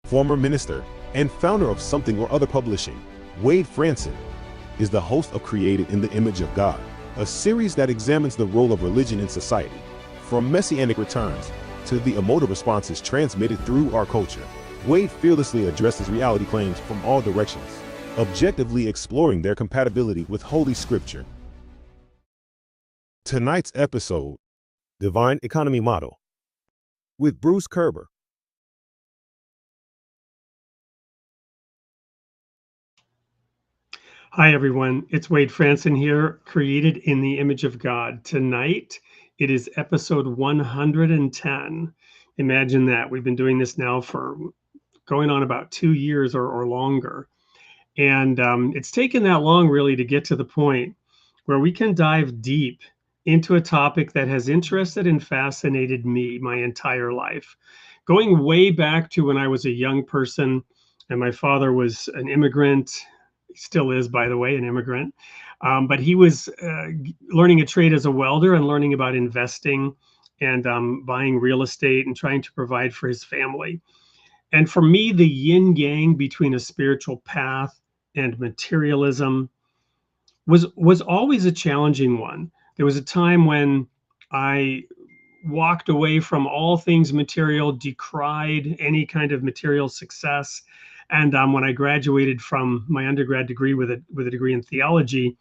former minister, and founder of Something or Other Publishing, Wade Franson, is the host of Created in the Image of God, a series that examines the role of religion in society, from messianic returns to the emotive responses transmitted through our culture. Wade fearlessly addresses reality claims from all directions, objectively exploring their compatibility with Holy Scripture. Tonight's episode, Divine Economy Model, with Bruce Koerber. Hi, everyone. It's Wade Franson here, Created in the Image of God. Tonight, it is episode 110. Imagine that. We've been doing this now for going on about 2 years or longer. And it's taken that long, really, to get to the point where we can dive deep into a topic that has interested and fascinated me my entire life. Going way back to when I was a young person, and my father was an immigrant. Still is, by the way, an immigrant. But he was learning a trade as a welder and learning about investing and buying real estate and trying to provide for his family. And for me, the yin yang between a spiritual path and materialism was always a challenging one. There was a time when I walked away from all things material, decried any kind of material success. And when I graduated from my undergrad degree with a degree in theology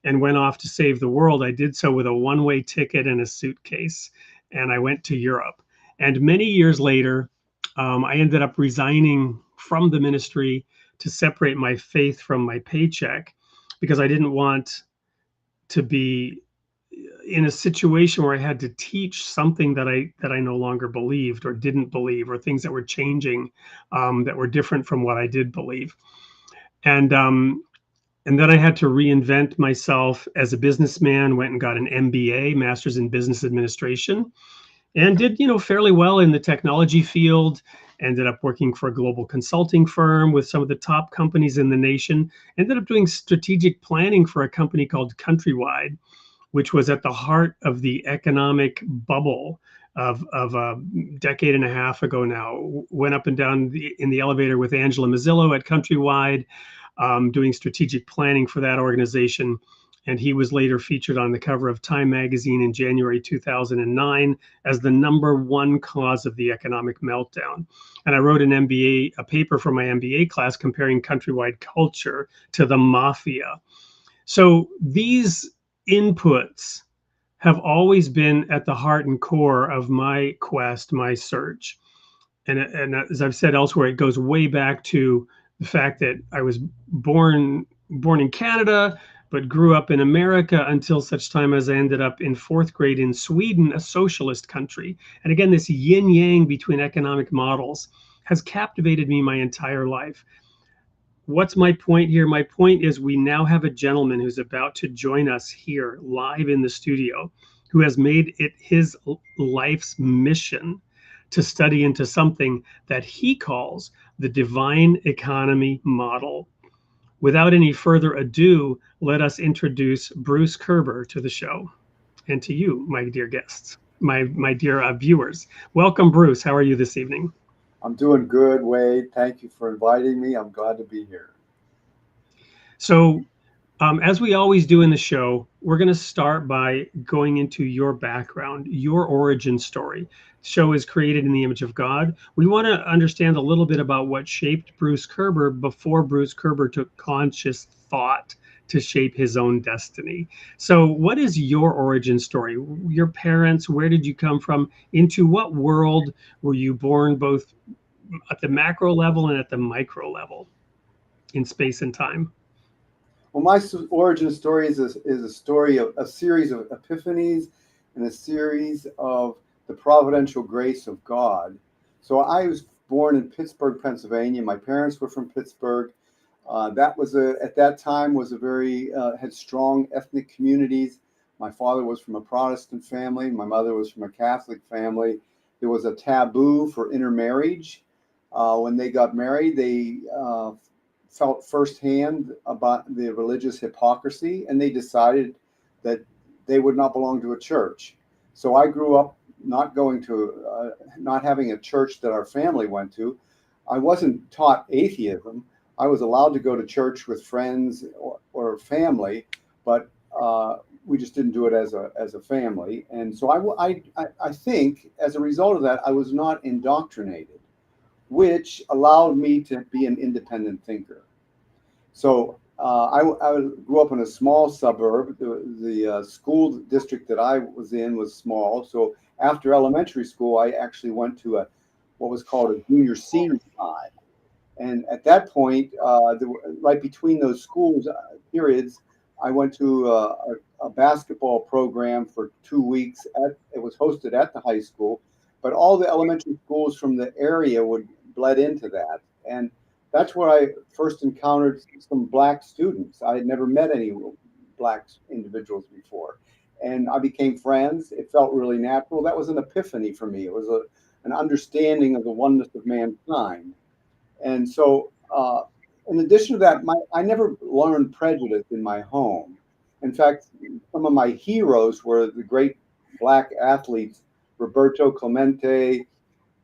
and went off to save the world, I did so with a one-way ticket and a suitcase. And I went to Europe. And many years later, I ended up resigning from the ministry to separate my faith from my paycheck because I didn't want to be in a situation where I had to teach something that I no longer believed or didn't believe, or things that were changing, that were different from what I did believe. And then I had to reinvent myself as a businessman, went and got an MBA, Master's in Business Administration, and did, fairly well in the technology field. Ended up working for a global consulting firm with some of the top companies in the nation. Ended up doing strategic planning for a company called Countrywide, which was at the heart of the economic bubble of a decade and a half ago now. Went up and down in the elevator with Angela Mazzillo at Countrywide, doing strategic planning for that organization. And he was later featured on the cover of Time magazine in January 2009 as the #1 cause of the economic meltdown. And I wrote a paper for my MBA class comparing Countrywide culture to the mafia. So these inputs have always been at the heart and core of my quest, my search. And as I've said elsewhere, it goes way back to the fact that I was born in Canada, but grew up in America until such time as I ended up in 4th grade in Sweden, a socialist country. And again, this yin yang between economic models has captivated me my entire life. What's my point here? My point is we now have a gentleman who's about to join us here live in the studio, who has made it his life's mission to study into something that he calls the divine economy model. Without any further ado, let us introduce Bruce Koerber to the show, and to you, my dear guests, my dear viewers. Welcome, Bruce. How are you this evening? I'm doing good, Wade. Thank you for inviting me. I'm glad to be here. So, as we always do in the show, we're going to start by going into your background, your origin story. The show is Created in the Image of God. We want to understand a little bit about what shaped Bruce Koerber before Bruce Koerber took conscious thought to shape his own destiny. So what is your origin story? Your parents, where did you come from? Into what world were you born, both at the macro level and at the micro level in space and time? Well, my origin story is a story of a series of epiphanies and a series of the providential grace of God. So I was born in Pittsburgh, Pennsylvania. My parents were from Pittsburgh. That was at that time was a very had strong ethnic communities. My father was from a Protestant family. My mother was from a Catholic family. There was a taboo for intermarriage. When they got married, they felt firsthand about the religious hypocrisy, and they decided that they would not belong to a church. So I grew up not having a church that our family went to. I wasn't taught atheism. I was allowed to go to church with friends or family, but we just didn't do it as a family. And so I think as a result of that, I was not indoctrinated, which allowed me to be an independent thinker. So I grew up in a small suburb. The school district that I was in was small. So after elementary school, I actually went to what was called a junior senior high. And at that point, right between those schools periods, I went to a basketball program for 2 weeks. It was hosted at the high school, but all the elementary schools from the area would bled into that. And that's where I first encountered some black students. I had never met any black individuals before. And I became friends. It felt really natural. That was an epiphany for me. It was an understanding of the oneness of mankind. And so, in addition to that, I never learned prejudice in my home. In fact, some of my heroes were the great black athletes, Roberto Clemente,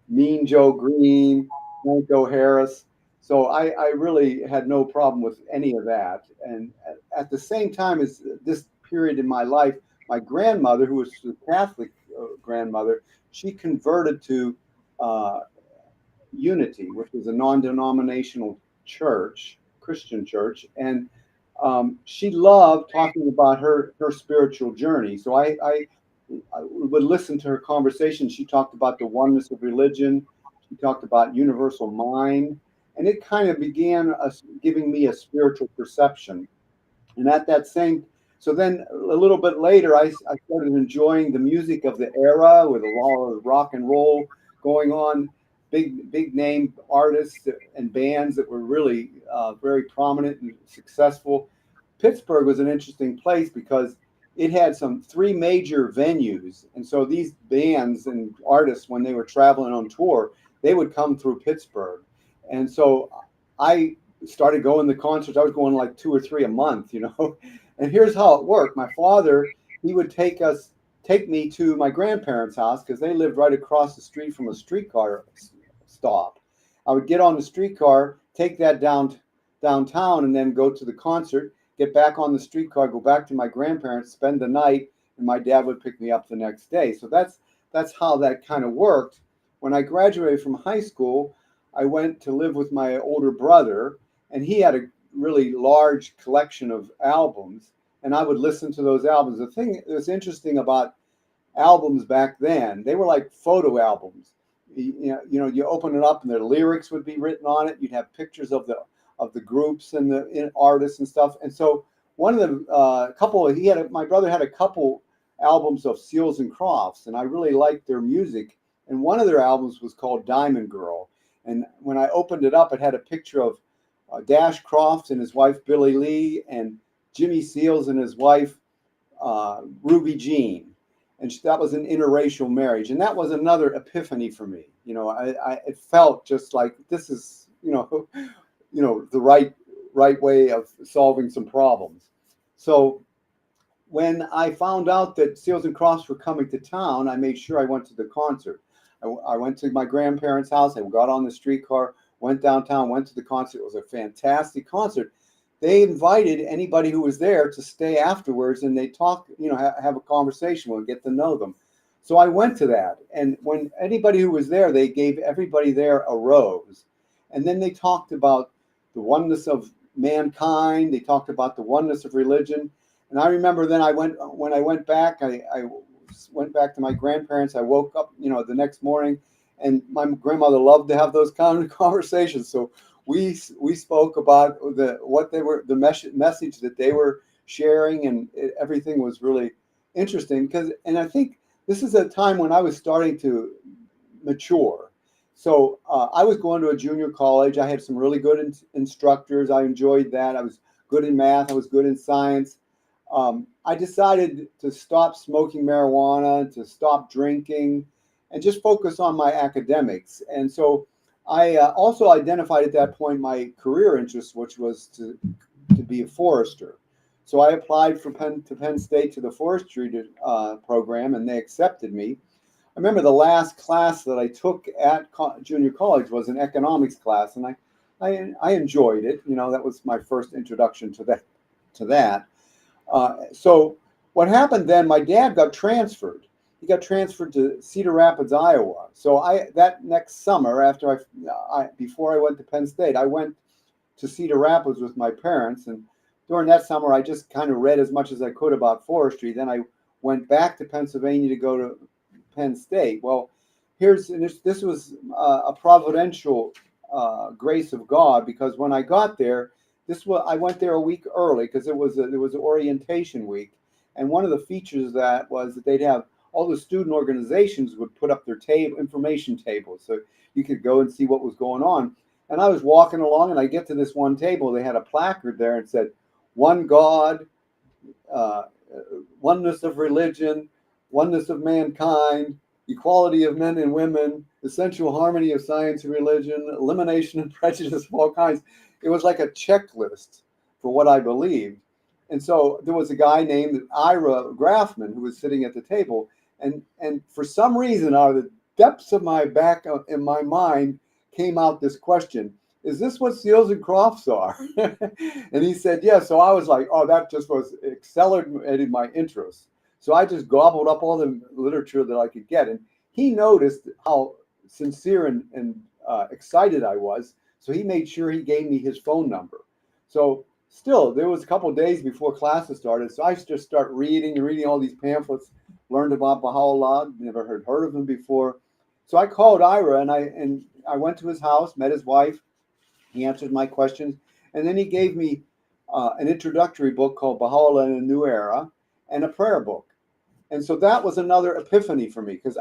Mean Joe Green, Franco Harris. So I really had no problem with any of that. And at the same time as this period in my life, my grandmother, who was a Catholic grandmother, she converted to uh, Unity, which was a non-denominational church, Christian church, and she loved talking about her spiritual journey. So I would listen to her conversation. She talked about the oneness of religion. She talked about universal mind, and it kind of began giving me a spiritual perception. And at that same, so then a little bit later, I started enjoying the music of the era with a lot of rock and roll going on, big name artists and bands that were really very prominent and successful. Pittsburgh was an interesting place because it had some three major venues, and so these bands and artists, when they were traveling on tour, they would come through Pittsburgh, and so I started going to concerts. I was going like 2 or 3 a month, you know. And here's how it worked. My father, he would take me to my grandparents' house because they lived right across the street from a streetcar stop. I would get on the streetcar, take that downtown, and then go to the concert, get back on the streetcar, go back to my grandparents, spend the night, and my dad would pick me up the next day. So that's how that kind of worked. When I graduated from high school, I went to live with my older brother, and he had a really large collection of albums, and I would listen to those albums. The thing that was interesting about albums back then, they were like photo albums. You open it up and the lyrics would be written on it. You'd have pictures of the groups and the artists and stuff. And so one of the my brother had a couple albums of Seals and Crofts, and I really liked their music. And one of their albums was called Diamond Girl. And when I opened it up, it had a picture of Dash Crofts and his wife Billie Lee, and Jimmy Seals and his wife Ruby Jean. And that was an interracial marriage, and that was another epiphany for me. It felt just like this is the right way of solving some problems. So when I found out that Seals and Crofts were coming to town, I made sure I went to the concert. I went to my grandparents' house. I got on the streetcar, went downtown, went to the concert. It was a fantastic concert. They invited anybody who was there to stay afterwards, and they talk, have a conversation. We'll get to know them. So I went to that, and when anybody who was there, they gave everybody there a rose, and then they talked about the oneness of mankind. They talked about the oneness of religion, and I remember then when I went back, I went back to my grandparents. I woke up, the next morning, and my grandmother loved to have those kind of conversations. So we spoke about the message that they were sharing, and everything was really interesting and I think this is a time when I was starting to mature. So I was going to a junior college. I had some really good instructors. I enjoyed that. I was good in math. I was good in science. I decided to stop smoking marijuana, to stop drinking, and just focus on my academics. And so I also identified at that point my career interest, which was to be a forester. So I applied to Penn State to the forestry program, and they accepted me. remember the last class that I took at junior college was an economics class, and I enjoyed it. You know, that was my first introduction to that. So what happened then? My dad got transferred. He got transferred to Cedar Rapids, Iowa. So that next summer, after before I went to Penn State, I went to Cedar Rapids with my parents, and during that summer, I just kind of read as much as I could about forestry. Then I went back to Pennsylvania to go to Penn State. Well, this was a providential grace of God, because when I got there, I went there a week early because it was an orientation week, and one of the features of that was that they'd have all the student organizations would put up their information tables, so you could go and see what was going on. And I was walking along, and I get to this one table. They had a placard there and said, "One God, oneness of religion, oneness of mankind, equality of men and women, essential harmony of science and religion, elimination of prejudice of all kinds." It was like a checklist for what I believed. And so there was a guy named Ira Grafman who was sitting at the table. And for some reason, out of the depths of my back in my mind came out this question: "Is this what seals and crofts are?" And he said, "Yes." So I was like, oh, that just was accelerated my interest. So I just gobbled up all the literature that I could get. And he noticed how sincere and excited I was. So he made sure he gave me his phone number. So still, there was a couple of days before classes started. So I just start reading all these pamphlets, learned about Baha'u'llah, never heard of him before. So I called Ira, and I went to his house, met his wife. He answered my questions. And then he gave me an introductory book called Baha'u'llah in a New Era, and a prayer book. And so that was another epiphany for me, because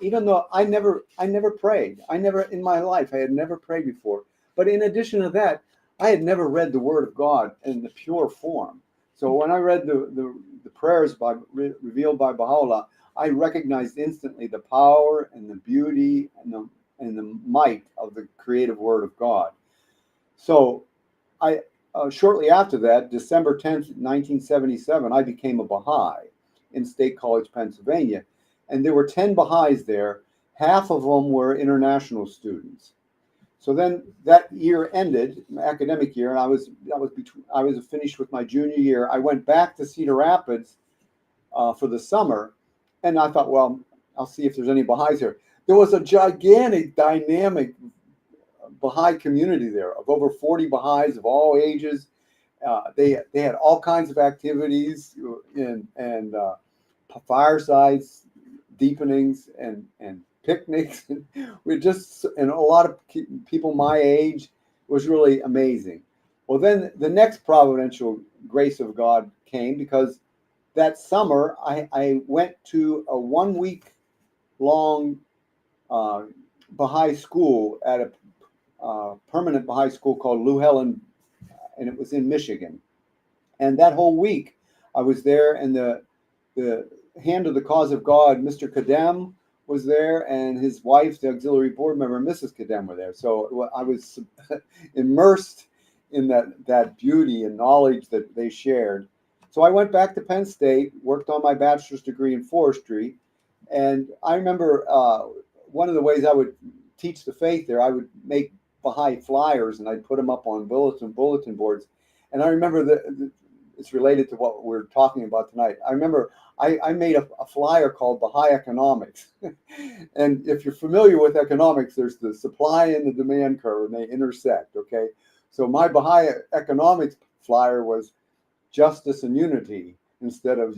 even though I never prayed, in my life, I had never prayed before. But in addition to that, I had never read the Word of God in the pure form. So when I read the prayers revealed by Baha'u'llah, I recognized instantly the power and the beauty and the might of the creative Word of God. So I shortly after that, December 10th, 1977, I became a Baha'i in State College, Pennsylvania. And there were 10 Baha'is there. Half of them were international students. So then that year ended, my academic year, and I was finished with my junior year. I went back to Cedar Rapids for the summer, and I thought, well, I'll see if there's any Baha'is here. There was a gigantic, dynamic Baha'i community there of over 40 Baha'is of all ages. They had all kinds of activities and firesides, deepenings, and picnics. And a lot of people my age. It was really amazing. Well, then the next providential grace of God came, because that summer I went to a 1-week long Baha'i school at a permanent Baha'i school called Lou Helen, and it was in Michigan. And that whole week I was there, and the hand of the cause of God, Mr. Kadem, was there, and his wife, the auxiliary board member, Mrs. Kadem, were there. So I was immersed in that beauty and knowledge that they shared. So I went back to Penn State, worked on my bachelor's degree in forestry. And I remember one of the ways I would teach the faith there, I would make Baha'i flyers, and I'd put them up on bulletin boards. And I remember that it's related to what we're talking about tonight. I remember I made a flyer called Baha'i Economics. And if you're familiar with economics, there's the supply and the demand curve, and they intersect, okay? So my Baha'i Economics flyer was justice and unity instead of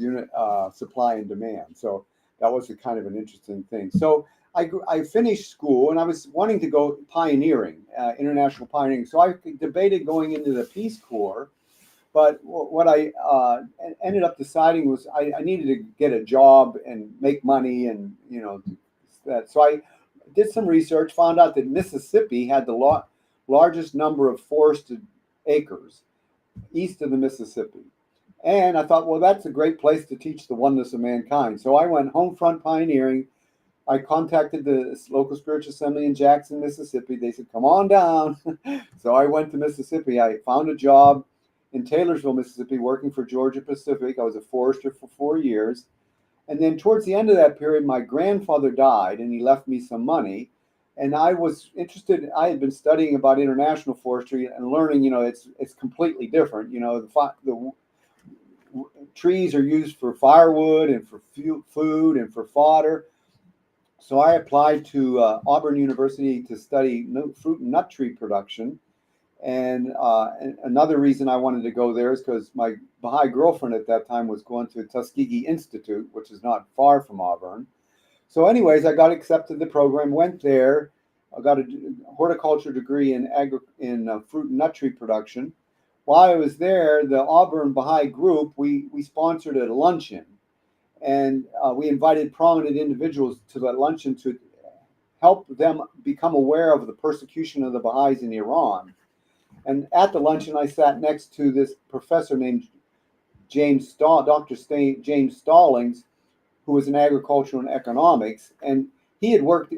supply and demand. So that was a kind of an interesting thing. So I finished school, and I was wanting to go pioneering, international pioneering. So I debated going into the Peace Corps. But what I ended up deciding was I needed to get a job and make money, and that. So I did some research, found out that Mississippi had the largest number of forested acres east of the Mississippi. And I thought, well, that's a great place to teach the oneness of mankind. So I went home front pioneering. I contacted the local spiritual assembly in Jackson, Mississippi. They said, come on down. So I went to Mississippi. I found a job in Taylorsville, Mississippi, working for Georgia Pacific. I was a forester for 4 years. And then towards the end of that period, my grandfather died and he left me some money. And I was interested, I had been studying about international forestry and learning, it's completely different. The trees are used for firewood and for food and for fodder. So I applied to Auburn University to study fruit and nut tree production. And another reason I wanted to go there is because my Baha'i girlfriend at that time was going to Tuskegee Institute, which is not far from Auburn. So anyways, I got accepted to the program, went there. I got a horticulture degree in fruit and nut tree production. While I was there, the Auburn Baha'i group, we sponsored a luncheon. And we invited prominent individuals to that luncheon to help them become aware of the persecution of the Baha'is in Iran. And at the luncheon, I sat next to this professor named Dr. James Stallings, who was in agriculture and economics, and he had worked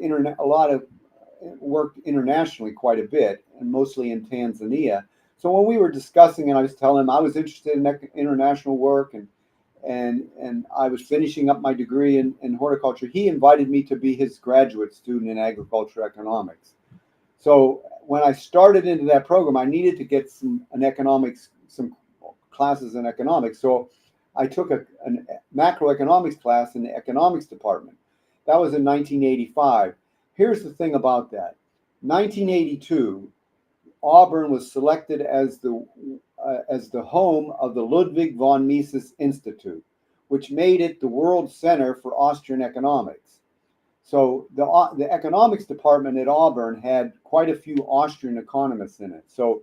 internationally quite a bit, and mostly in Tanzania. So when we were discussing, and I was telling him I was interested in international work, and I was finishing up my degree in horticulture, he invited me to be his graduate student in agriculture economics. So when I started into that program, I needed to get some classes in economics. So I took a macroeconomics class in the economics department. That was in 1985. Here's the thing about that. 1982, Auburn was selected as the home of the Ludwig von Mises Institute, which made it the world center for Austrian economics. So the economics department at Auburn had quite a few Austrian economists in it. So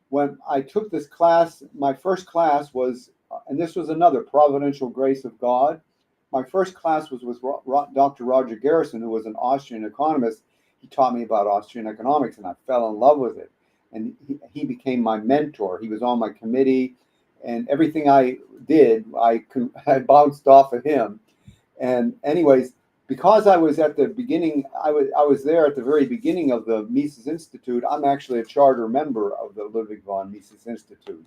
when I took this class, my first class was, and this was another providential grace of God, my first class was with Dr. Roger Garrison, who was an Austrian economist. He taught me about Austrian economics, and I fell in love with it. And he became my mentor. He was on my committee, and everything I did, I bounced off of him. And anyways, because I was at the beginning, I was there at the very beginning of the Mises Institute. I'm actually a charter member of the Ludwig von Mises Institute.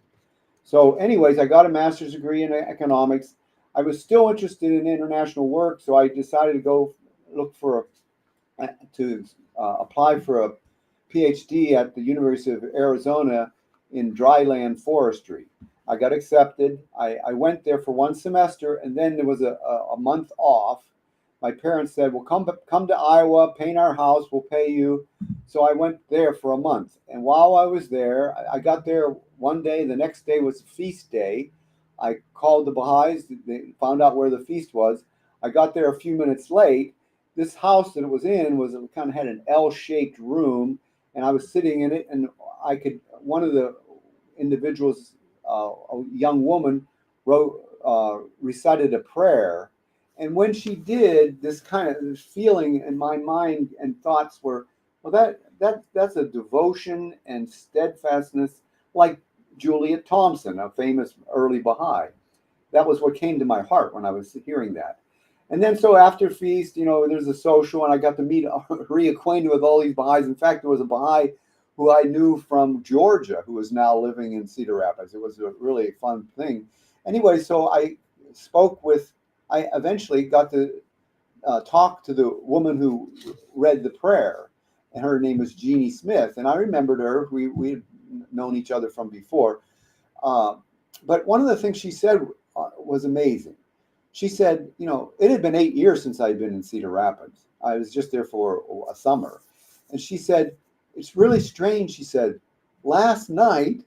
So anyways, I got a master's degree in economics. I was still interested in international work, so I decided to go look for apply for a PhD at the University of Arizona in dryland forestry. I got accepted. I went there for one semester, and then there was a month off. My parents said, well, come to Iowa, paint our house, we'll pay you. So I went there for a month. And while I was there, I got there one day. The next day was feast day. I called the Baha'is. They found out where the feast was. I got there a few minutes late. This house that it was in kind of had an L-shaped room, and I was sitting in it, and one of the individuals, a young woman, recited a prayer. And when she did, this feeling in my mind and thoughts were, well, that's a devotion and steadfastness like Juliet Thompson, a famous early Baha'i. That was what came to my heart when I was hearing that. And then so after feast, there's a social, and I got to reacquainted with all these Baha'is. In fact, there was a Baha'i who I knew from Georgia who is now living in Cedar Rapids. It was a really fun thing. Anyway, so I eventually got to talk to the woman who read the prayer, and her name was Jeannie Smith. And I remembered her. We had known each other from before. But one of the things she said was amazing. She said, it had been 8 years since I'd been in Cedar Rapids. I was just there for a summer. And she said, it's really strange. She said, last night,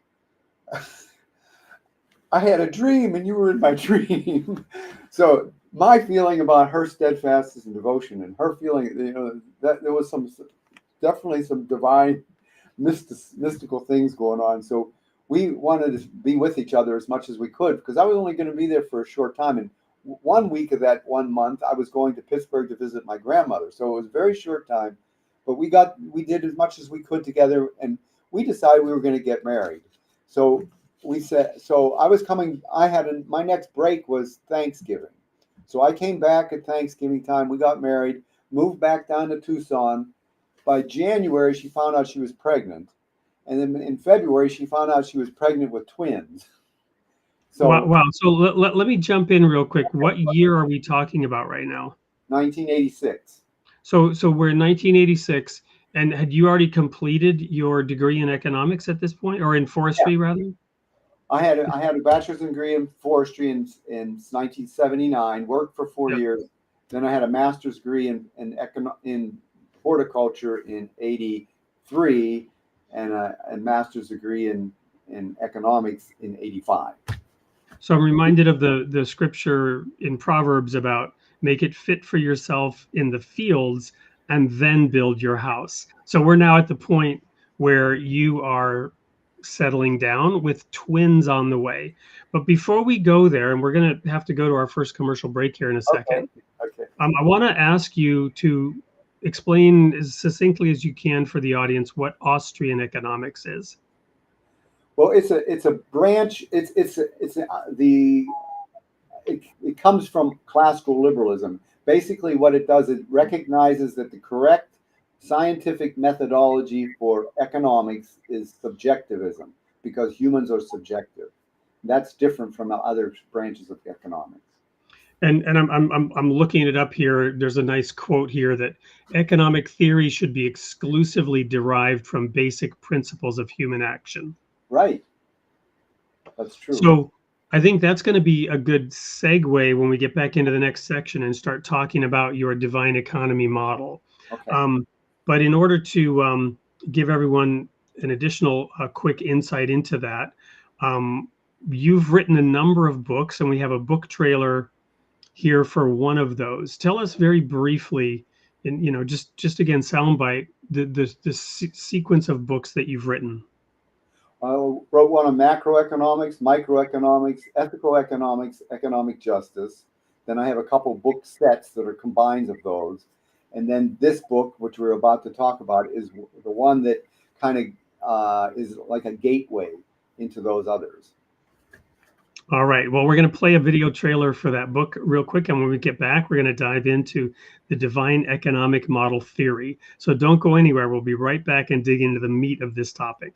I had a dream and you were in my dream. So my feeling about her steadfastness and devotion, and her feeling, that there was definitely some divine mystical things going on. So we wanted to be with each other as much as we could, because I was only going to be there for a short time. And 1 week of that 1 month, I was going to Pittsburgh to visit my grandmother. So it was a very short time, but we did as much as we could together, and we decided we were going to get married. So I was coming, my next break was Thanksgiving. So I came back at Thanksgiving time. We got married, moved back down to Tucson. By January, she found out she was pregnant. And then in February, she found out she was pregnant with twins. So Wow. So let me jump in real quick. What year are we talking about right now? 1986. So we're in 1986, and had you already completed your degree in economics at this point, or in forestry rather? I had a bachelor's degree in forestry in 1979. Worked for 4 years. Then I had a master's degree in horticulture in 83, and a master's degree in economics in 85. So I'm reminded of the scripture in Proverbs about make it fit for yourself in the fields and then build your house. So we're now at the point where you are settling down with twins on the way. But before we go there, and we're going to have to go to our first commercial break here in a second, Okay. I want to ask you to explain as succinctly as you can for the audience what Austrian economics is. Well, it's a branch. It comes from classical liberalism. Basically, what it does, it recognizes that the correct scientific methodology for economics is subjectivism, because humans are subjective. That's different from the other branches of economics. And I'm looking it up here. There's a nice quote here that economic theory should be exclusively derived from basic principles of human action. Right. That's true. So I think that's going to be a good segue when we get back into the next section and start talking about your divine economy model. Okay. But in order to give everyone an additional quick insight into that, you've written a number of books, and we have a book trailer here for one of those. Tell us very briefly, in just again soundbite, the sequence of books that you've written. I wrote one on macroeconomics, microeconomics, ethical economics, economic justice. Then I have a couple book sets that are combines of those. And then this book, which we're about to talk about, is the one that kind of is like a gateway into those others. All right. Well, we're going to play a video trailer for that book real quick. And when we get back, we're going to dive into the divine economic model theory. So don't go anywhere. We'll be right back and dig into the meat of this topic.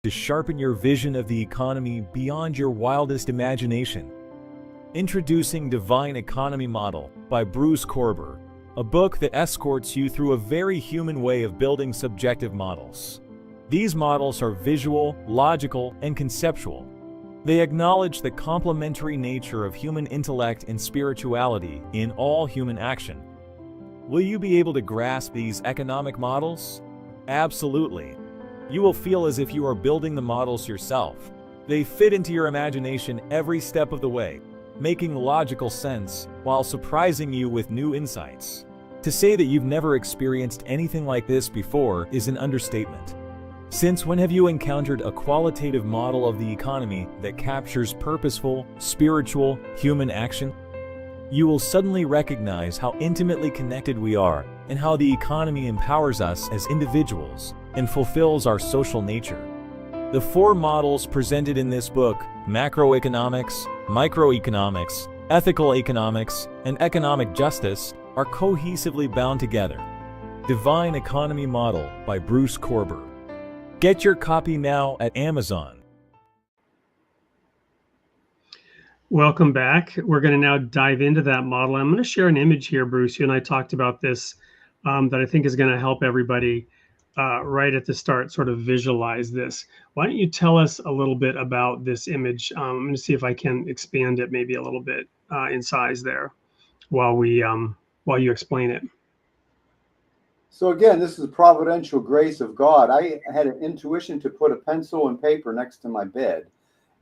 To sharpen your vision of the economy beyond your wildest imagination. Introducing Divine Economy Model by Bruce Koerber, a book that escorts you through a very human way of building subjective models. These models are visual, logical, and conceptual. They acknowledge the complementary nature of human intellect and spirituality in all human action. Will you be able to grasp these economic models? Absolutely. You will feel as if you are building the models yourself. They fit into your imagination every step of the way, making logical sense while surprising you with new insights. To say that you've never experienced anything like this before is an understatement. Since when have you encountered a qualitative model of the economy that captures purposeful, spiritual, human action? You will suddenly recognize how intimately connected we are and how the economy empowers us as individuals and fulfills our social nature. The four models presented in this book, macroeconomics, microeconomics, ethical economics, and economic justice, are cohesively bound together. Divine Economy Model by Bruce Koerber. Get your copy now at Amazon. Welcome back. We're going to now dive into that model. I'm going to share an image here, Bruce. You and I talked about this that I think is going to help everybody right at the start sort of visualize this. Why don't you tell us a little bit about this image? I'm going to see if I can expand it maybe a little bit in size there while you explain it. So again, this is the providential grace of God. I had an intuition to put a pencil and paper next to my bed.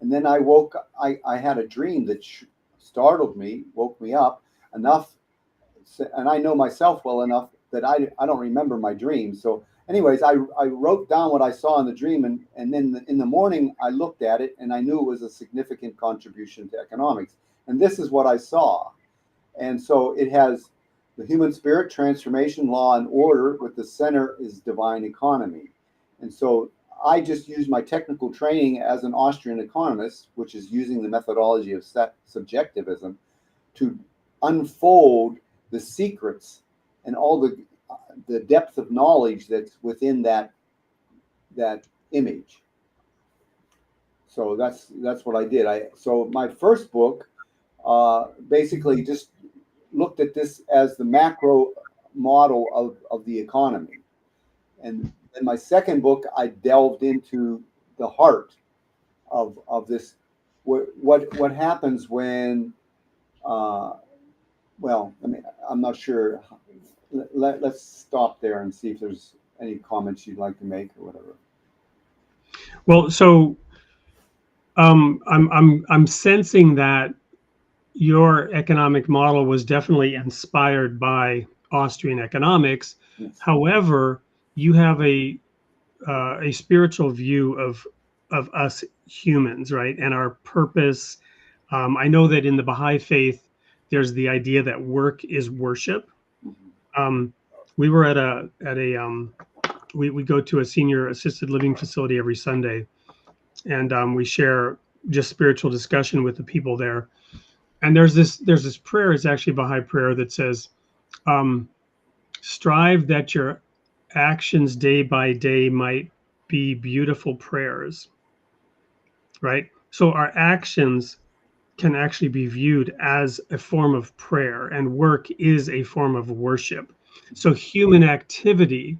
And then I woke up, I had a dream that startled me, woke me up enough. And I know myself well enough that I don't remember my dreams. So anyways, I wrote down what I saw in the dream. And then in the morning, I looked at it and I knew it was a significant contribution to economics. And this is what I saw. And so it has the human spirit, transformation, law, and order, with the center is divine economy. And so I just used my technical training as an Austrian economist, which is using the methodology of subjectivism, to unfold the secrets and all the depth of knowledge that's within that image. So that's what I did. So my first book basically just looked at this as the macro model of the economy. And in my second book, I delved into the heart of this. What happens when? Well, I mean, I'm not sure. Let's stop there and see if there's any comments you'd like to make or whatever. Well, so I'm sensing that your economic model was definitely inspired by Austrian economics. Yes. However, you have a spiritual view of us humans, right, and our purpose. I know that in the Baha'i faith, there's the idea that work is worship. We were at a we go to a senior assisted living facility every Sunday, and we share just spiritual discussion with the people there. And there's this prayer. It's actually a Baha'i prayer that says, "Strive that your actions day by day might be beautiful prayers." Right. So our actions can actually be viewed as a form of prayer, and work is a form of worship. So human activity,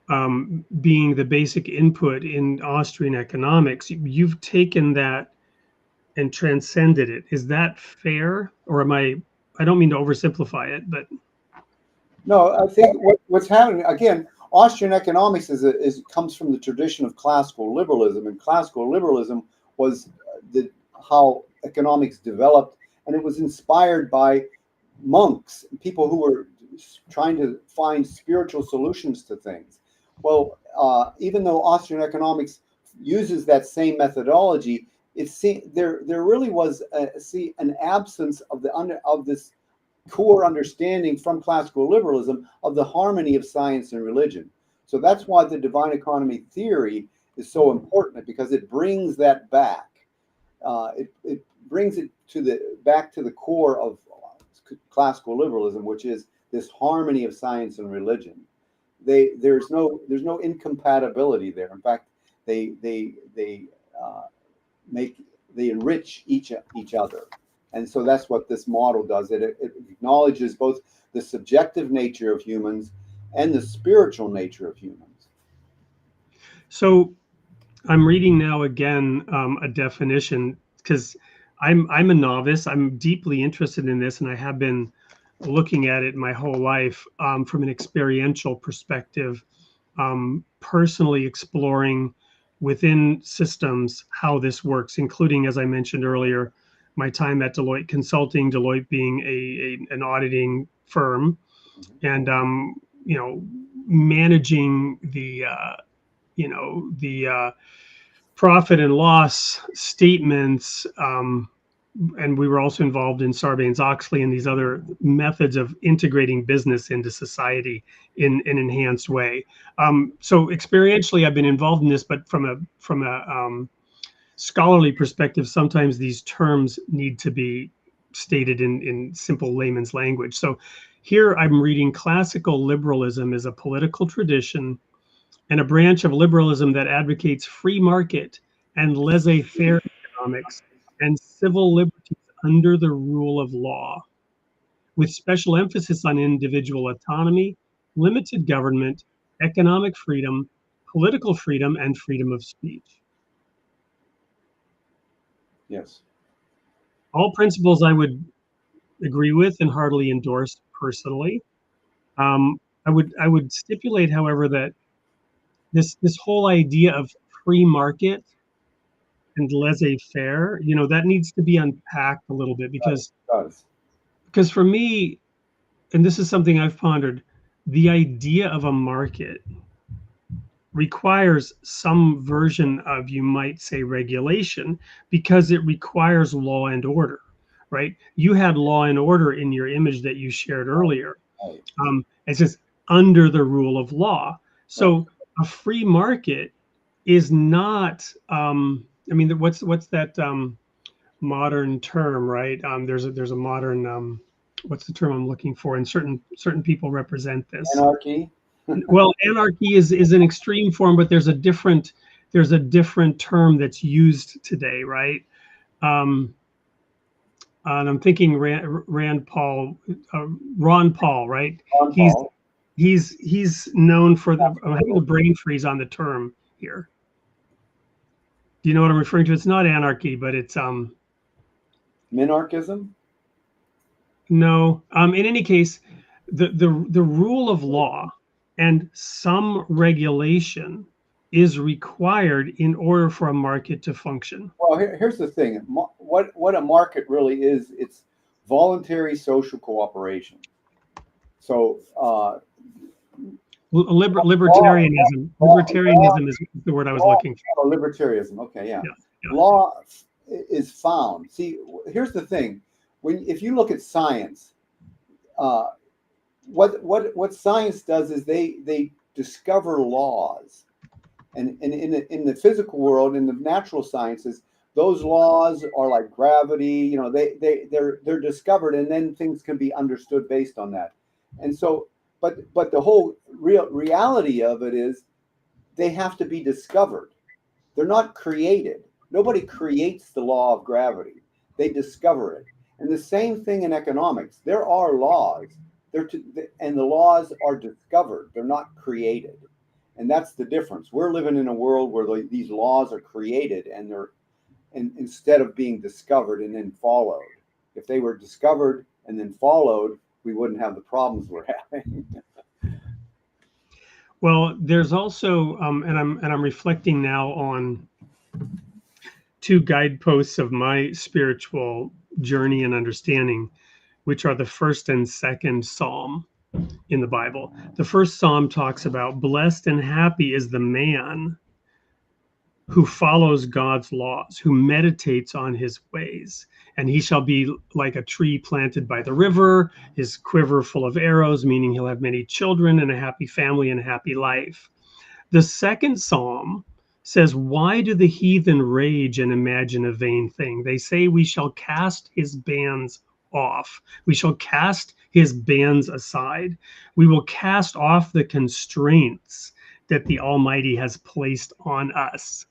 being the basic input in Austrian economics, you've taken that and transcended it. Is that fair, or am I don't mean to oversimplify it, but No, I think what's happening again. Austrian economics comes from the tradition of classical liberalism, and classical liberalism was how economics developed, and it was inspired by monks, people who were trying to find spiritual solutions to things. Well, even though Austrian economics uses that same methodology, there really was an absence of this core understanding from classical liberalism of the harmony of science and religion. So that's why the divine economy theory is so important, because it brings that back. It brings it back to the core of classical liberalism, which is this harmony of science and religion. There's no incompatibility there. In fact, they enrich each other. And so that's what this model does. It acknowledges both the subjective nature of humans and the spiritual nature of humans. So I'm reading now again a definition, because I'm a novice. I'm deeply interested in this, and I have been looking at it my whole life from an experiential perspective, personally exploring within systems how this works, including, as I mentioned earlier, my time at Deloitte Consulting, Deloitte being an auditing firm, and managing the profit and loss statements, and we were also involved in Sarbanes-Oxley and these other methods of integrating business into society in an enhanced way. So experientially, I've been involved in this, but from a scholarly perspective, sometimes these terms need to be stated in simple layman's language. So here I'm reading classical liberalism is a political tradition and a branch of liberalism that advocates free market and laissez-faire economics and civil liberties under the rule of law, with special emphasis on individual autonomy, limited government, economic freedom, political freedom, and freedom of speech. Yes. All principles I would agree with and heartily endorse personally. I would stipulate, however, that this whole idea of free market and laissez-faire, that needs to be unpacked a little bit, because for me, and this is something I've pondered, the idea of a market requires some version of, you might say, regulation, because it requires law and order, right? You had law and order in your image that you shared earlier. It says under the rule of law. So a free market is not, what's that modern term, right? There's a modern, what's the term I'm looking for? And certain people represent this. Anarchy. Well, anarchy is an extreme form, but there's there's a different term that's used today, right? And I'm thinking Ron Paul, right? Ron He's Paul. he's known for the. I'm having a brain freeze on the term here. Do you know what I'm referring to? It's not anarchy, but it's Minarchism? no. In any case, the rule of law and some regulation is required in order for a market to function. Well, here's the thing. What a market really is, it's voluntary social cooperation. So Libertarianism. Libertarianism is the word I was looking for. Libertarianism. Okay, yeah. Yeah. Law is found. See, here's the thing. If you look at science, what science does is they discover laws, and in the physical world, in the natural sciences, those laws are like gravity. You know, they're discovered, and then things can be understood based on that. And so, but the whole reality of it is they have to be discovered. They're not created. Nobody creates the law of gravity. They discover it. And the same thing in economics. There are laws, and the laws are discovered. They're not created. And that's the difference. We're living in a world where these laws are created, and instead of being discovered and then followed. If they were discovered and then followed, we wouldn't have the problems we're having. Well, there's also, and I'm reflecting now on two guideposts of my spiritual journey and understanding, which are the first and second Psalm in the Bible. The first Psalm talks about blessed and happy is the man who follows God's laws, who meditates on his ways, and he shall be like a tree planted by the river, his quiver full of arrows, meaning he'll have many children and a happy family and a happy life. The second Psalm says, why do the heathen rage and imagine a vain thing? They say we shall cast his bands off. We shall cast his bands aside. We will cast off the constraints that the Almighty has placed on us.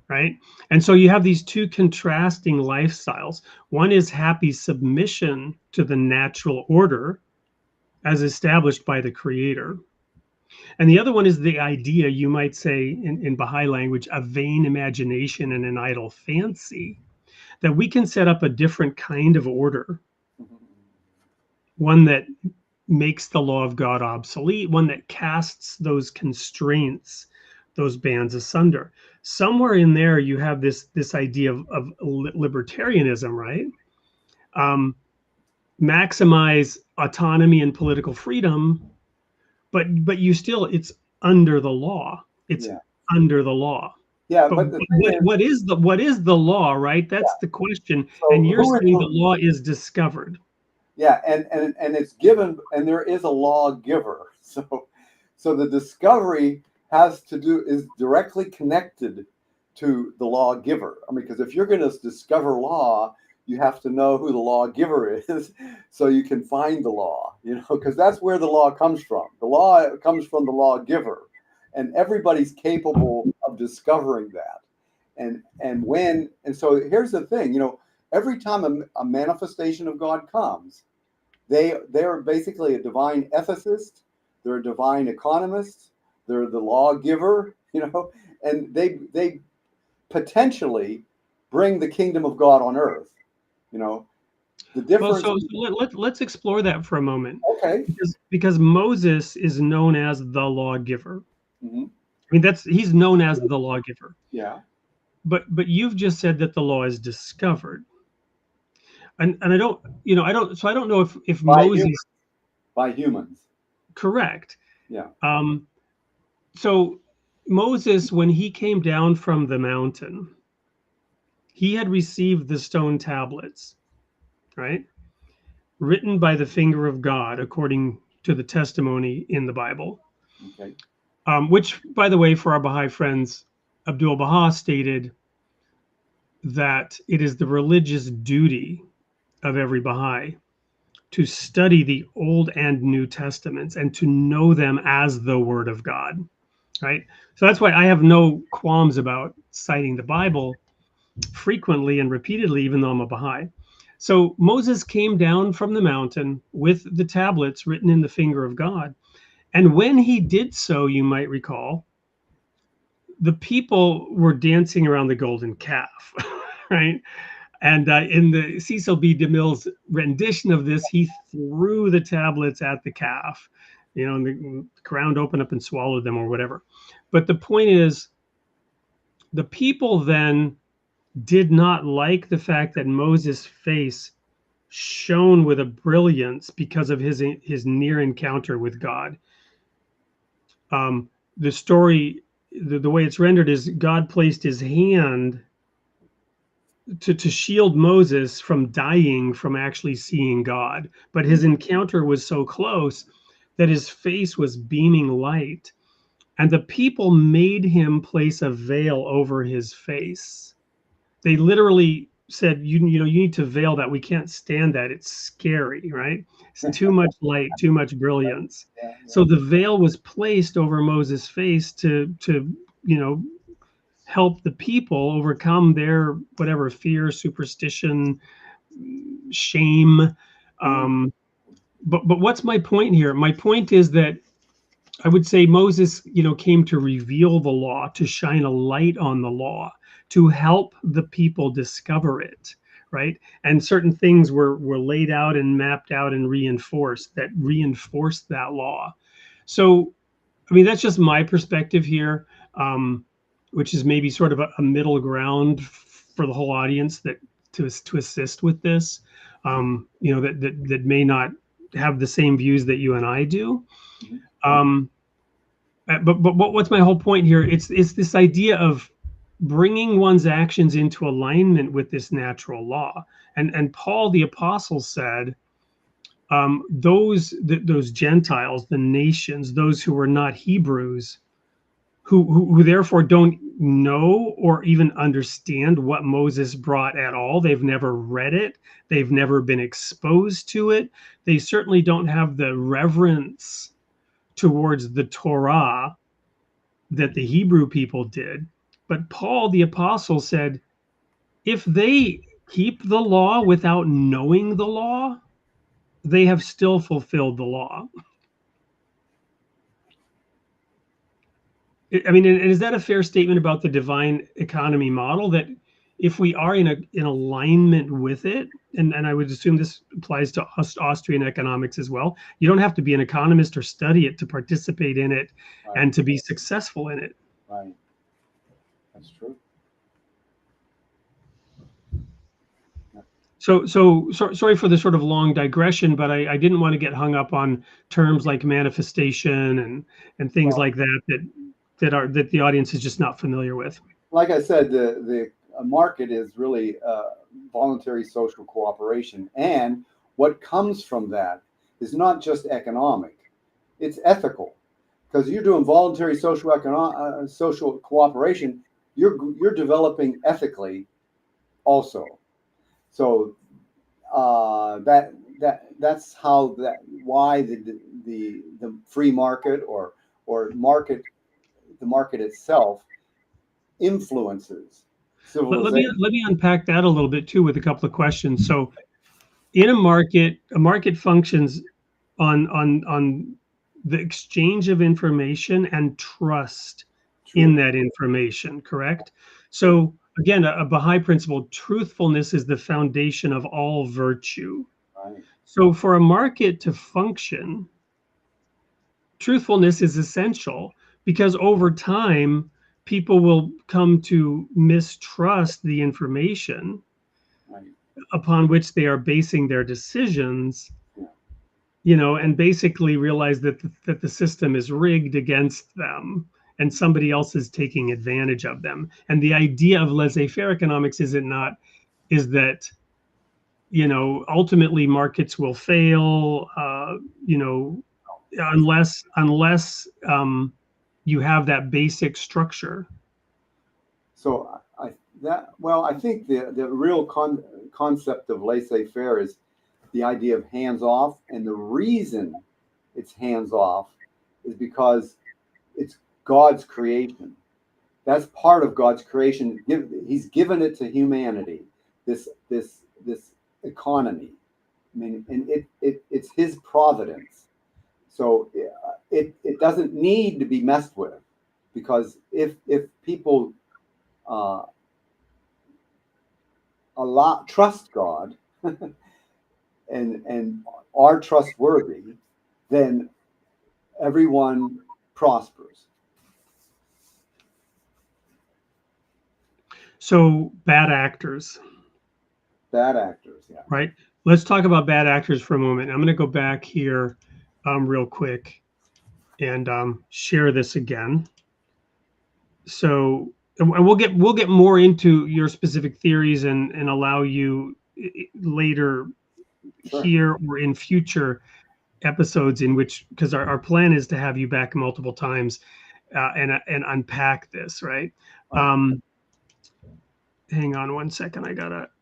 Right? And so you have these two contrasting lifestyles. One is happy submission to the natural order as established by the Creator. And the other one is the idea, you might say in Baha'i language, a vain imagination and an idle fancy, that we can set up a different kind of order, one that makes the law of God obsolete, one that casts those constraints, those bands asunder. Somewhere in there, you have this idea of libertarianism, right? Maximize autonomy and political freedom, but you still, it's under the law. It's under the law. Yeah, but what is the law, right? That's the question. So and you're saying the law is discovered. Yeah, and it's given, and there is a lawgiver. So the discovery is directly connected to the lawgiver. I mean, because if you're going to discover law, you have to know who the lawgiver is, so you can find the law. You know, because that's where the law comes from. The law comes from the lawgiver, and everybody's capable of discovering that. And so here's the thing. You know, every time a manifestation of God comes, they're basically a divine ethicist. They're a divine economist. They're the lawgiver, you know, and they potentially bring the kingdom of God on earth, you know. The difference. Well, so let's explore that for a moment. Okay. Because Moses is known as the lawgiver. Mm-hmm. I mean, he's known as the lawgiver. Yeah. But you've just said that the law is discovered, and I don't know if Moses by humans. Correct. Yeah. So Moses, when he came down from the mountain, he had received the stone tablets, right? Written by the finger of God, according to the testimony in the Bible. Okay. Which, by the way, for our Baha'i friends, Abdul Baha stated that it is the religious duty of every Baha'i to study the Old and New Testaments and to know them as the Word of God. right? So that's why I have no qualms about citing the Bible frequently and repeatedly, even though I'm a Baha'i. So Moses came down from the mountain with the tablets written in the finger of God. And when he did so, you might recall, the people were dancing around the golden calf, right? And in the Cecil B. DeMille's rendition of this, he threw the tablets at the calf, and the ground opened up and swallowed them or whatever. But the point is, the people then did not like the fact that Moses' face shone with a brilliance because of his near encounter with God. The story, the way it's rendered is God placed his hand to shield Moses from dying from actually seeing God. But his encounter was so close that his face was beaming light. And the people made him place a veil over his face. They literally said, you need to veil that. We can't stand that. It's scary, right? It's too much light, too much brilliance. Yeah, yeah. So the veil was placed over Moses' face to help the people overcome their whatever fear, superstition, shame. But what's my point here? My point is that I would say Moses, came to reveal the law, to shine a light on the law, to help the people discover it, right? And certain things were laid out and mapped out and reinforced that law. So, I mean, that's just my perspective here, which is maybe sort of a middle ground for the whole audience that to assist with this, that may not have the same views that you and I do. But what's my whole point here? It's this idea of bringing one's actions into alignment with this natural law. And Paul the apostle said, those Gentiles, the nations, those who were not Hebrews, who therefore don't know or even understand what Moses brought at all. They've never read it. They've never been exposed to it. They certainly don't have the reverence towards the Torah that the Hebrew people did. But Paul the apostle said, if they keep the law without knowing the law, they have still fulfilled the law. I mean, is that a fair statement about the divine economy model, that if we are in alignment with it, and I would assume this applies to Austrian economics as well, you don't have to be an economist or study it to participate in it, right, and to be successful in it. Right. That's true. So sorry for the sort of long digression, but I didn't want to get hung up on terms like manifestation and things like that the audience is just not familiar with. Like I said, the market is really voluntary social cooperation, and what comes from that is not just economic; it's ethical. Because you're doing voluntary social cooperation, you're developing ethically also. So that's how why the free market or market, the market itself influences civilization. Let me unpack that a little bit too with a couple of questions. So in a market functions on the exchange of information and trust in that information, correct? So again, a Baha'i principle, truthfulness is the foundation of all virtue. Right. So for a market to function, truthfulness is essential, because over time, people will come to mistrust the information upon which they are basing their decisions, and basically realize that the system is rigged against them and somebody else is taking advantage of them. And the idea of laissez-faire economics is that ultimately markets will fail, unless you have that basic structure. So I think the real concept of laissez-faire is the idea of hands-off, and the reason it's hands-off is because it's God's creation. That's part of God's creation. He's given it to humanity. This economy. I mean, and it's His providence. So it doesn't need to be messed with, because if people trust God and are trustworthy, then everyone prospers. So bad actors. Bad actors, yeah. Right. Let's talk about bad actors for a moment. I'm going to go back here real quick and share this again. So, and we'll get more into your specific theories and allow you later Sure. here or in future episodes, in which, because our plan is to have you back multiple times and unpack this, right? Hang on one second.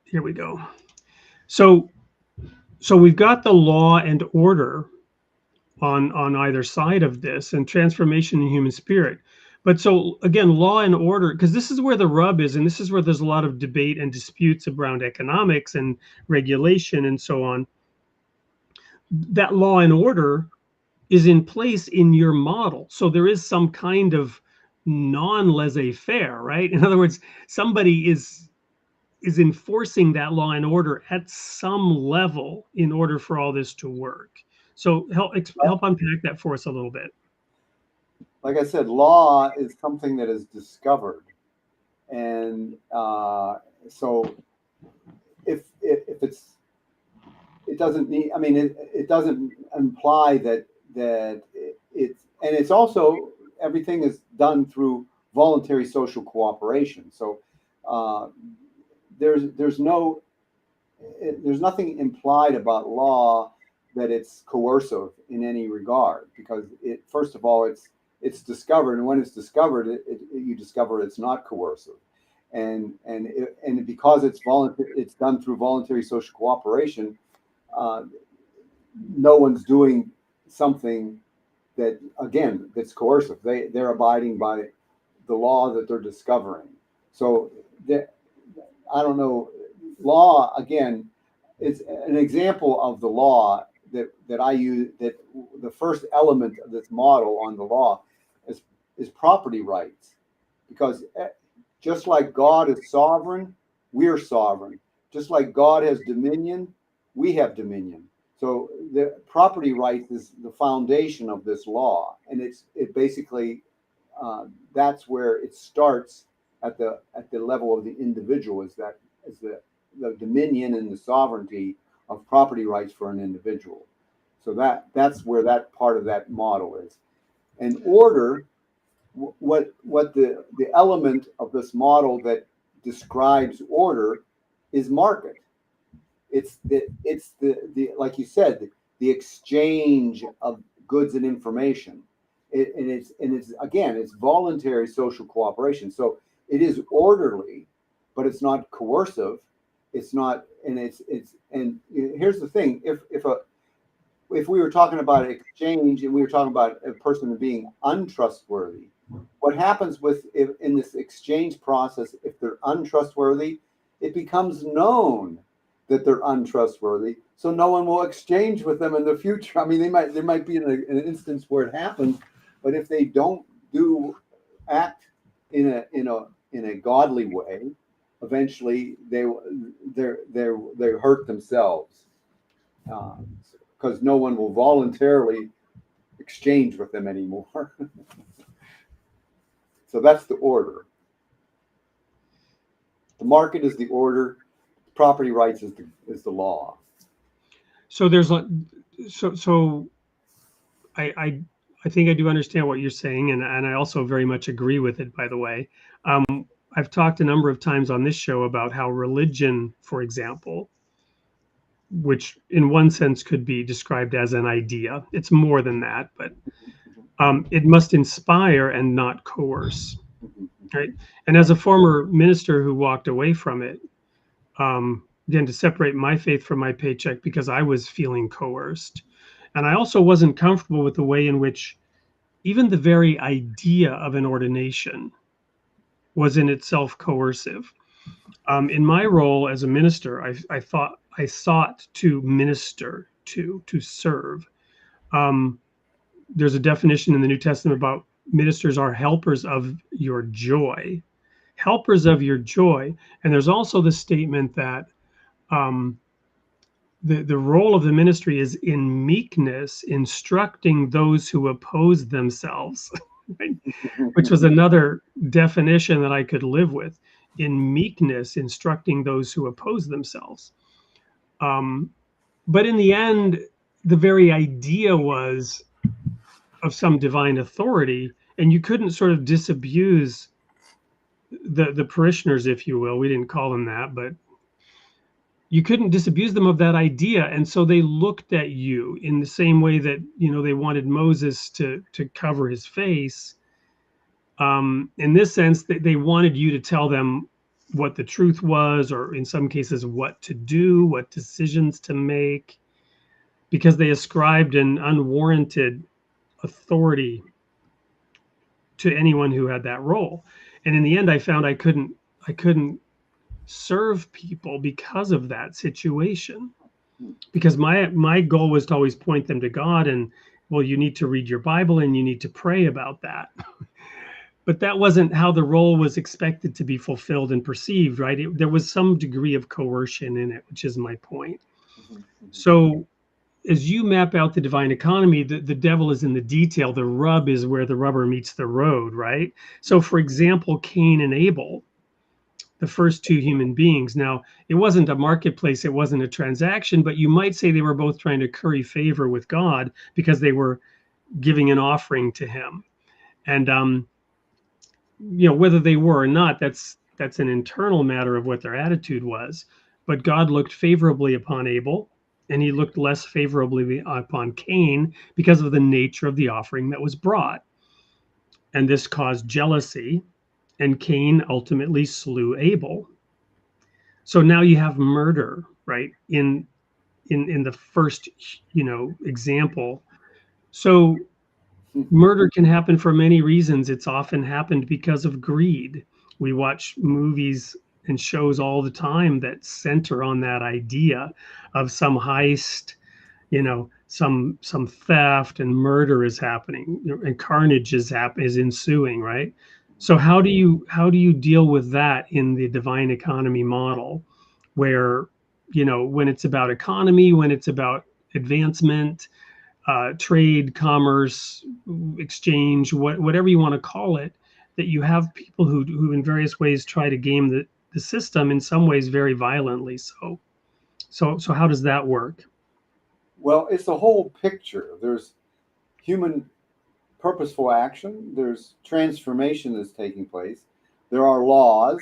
Here we go. So we've got the law and order on either side of this, and transformation in human spirit. But so again, law and order, because this is where the rub is, and this is where there's a lot of debate and disputes around economics and regulation and so on. That law and order is in place in your model. So there is some kind of non-laissez-faire, right? In other words, somebody is enforcing that law and order at some level in order for all this to work. So help unpack that for us a little bit. Like I said, law is something that is discovered, and so if it doesn't need. I mean, it doesn't imply that it's also, everything is done through voluntary social cooperation. So there's nothing implied about law that it's coercive in any regard, because first of all, it's discovered, and when it's discovered, you discover it's not coercive, and because it's done through voluntary social cooperation. No one's doing something that's coercive. They're abiding by the law that they're discovering. So I don't know. Law, again, is an example of the law that I use. That the first element of this model on the law is property rights, because just like God is sovereign, we're sovereign. Just like God has dominion, we have dominion. So the property rights is the foundation of this law, and it basically that's where it starts at the level of the individual, is the dominion and the sovereignty of property rights for an individual. So that's where that part of that model is. And order, what the element of this model that describes order is market. It's the like you said, the exchange of goods and information. It's voluntary social cooperation. So it is orderly, but it's not coercive. It's not, and here's the thing: if we were talking about exchange and we were talking about a person being untrustworthy, what happens in this exchange process? If they're untrustworthy, it becomes known that they're untrustworthy, so no one will exchange with them in the future. I mean, there might be an instance where it happens, but if they don't act in a godly way, eventually they hurt themselves, because no one will voluntarily exchange with them anymore. So that's the order. The market is the order. Property rights is the law. So there's I think I do understand what you're saying, and I also very much agree with it, by the way. I've talked a number of times on this show about how religion, for example, which in one sense could be described as an idea. It's more than that, but it must inspire and not coerce, right? And as a former minister who walked away from it, again, to separate my faith from my paycheck because I was feeling coerced. And I also wasn't comfortable with the way in which even the very idea of an ordination was in itself coercive. In my role as a minister, I sought to minister to serve. There's a definition in the New Testament about ministers are helpers of your joy, helpers of your joy. And there's also the statement that the role of the ministry is in meekness, instructing those who oppose themselves, right? Which was another definition that I could live with. In meekness, instructing those who oppose themselves. But in the end, the very idea was of some divine authority, and you couldn't sort of disabuse the parishioners, if you will. We didn't call them that, but you couldn't disabuse them of that idea. And so they looked at you in the same way that, they wanted Moses to cover his face. In this sense, they wanted you to tell them what the truth was, or in some cases, what to do, what decisions to make, because they ascribed an unwarranted authority to anyone who had that role. And in the end, I found I couldn't serve people because of that situation, because my goal was to always point them to God, and, well, you need to read your Bible and you need to pray about that. But that wasn't how the role was expected to be fulfilled and perceived, right? There was some degree of coercion in it, which is my point. So as you map out the divine economy, the devil is in the detail. The rub is where the rubber meets the road, right? So, for example, Cain and Abel, the first two human beings. Now, it wasn't a marketplace, it wasn't a transaction, but you might say they were both trying to curry favor with God because they were giving an offering to him. And whether they were or not, that's an internal matter of what their attitude was. But God looked favorably upon Abel, and he looked less favorably upon Cain because of the nature of the offering that was brought. And this caused jealousy, and Cain ultimately slew Abel. So now you have murder, right? In the first, example. So murder can happen for many reasons. It's often happened because of greed. We watch movies and shows all the time that center on that idea of some heist, some theft, and murder is happening, and carnage is ensuing, right? So how do you deal with that in the divine economy model, where, when it's about economy, when it's about advancement, trade, commerce, exchange, whatever you want to call it, that you have people who in various ways try to game the system, in some ways very violently. So how does that work? Well, it's the whole picture. There's human purposeful action. There's transformation that's taking place. There are laws,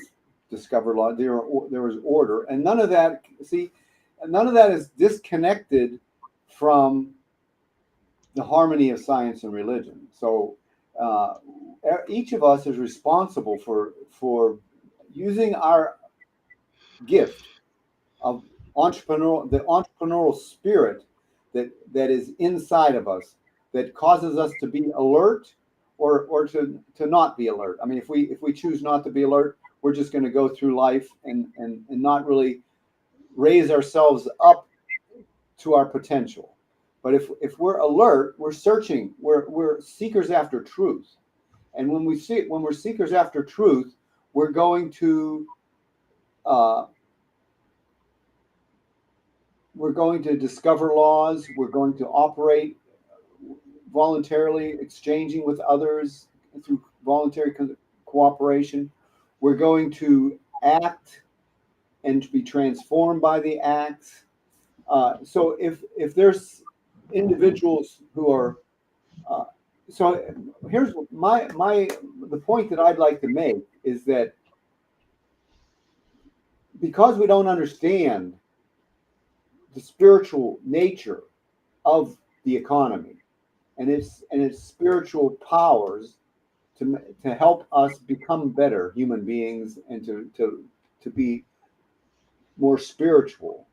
discovered law. There is order, and none of that is disconnected from the harmony of science and religion. So each of us is responsible for using our gift of the entrepreneurial spirit that is inside of us, that causes us to be alert or to not be alert. I mean, if we choose not to be alert, we're just going to go through life and not really raise ourselves up to our potential. But if we're alert, we're searching, we're seekers after truth. And when we're seekers after truth, we're going to discover laws. We're going to operate voluntarily, exchanging with others through voluntary cooperation. We're going to act and to be transformed by the acts. So if there's individuals who are so here's the point that I'd like to make is that because we don't understand the spiritual nature of the economy and its spiritual powers to help us become better human beings and to be more spiritual,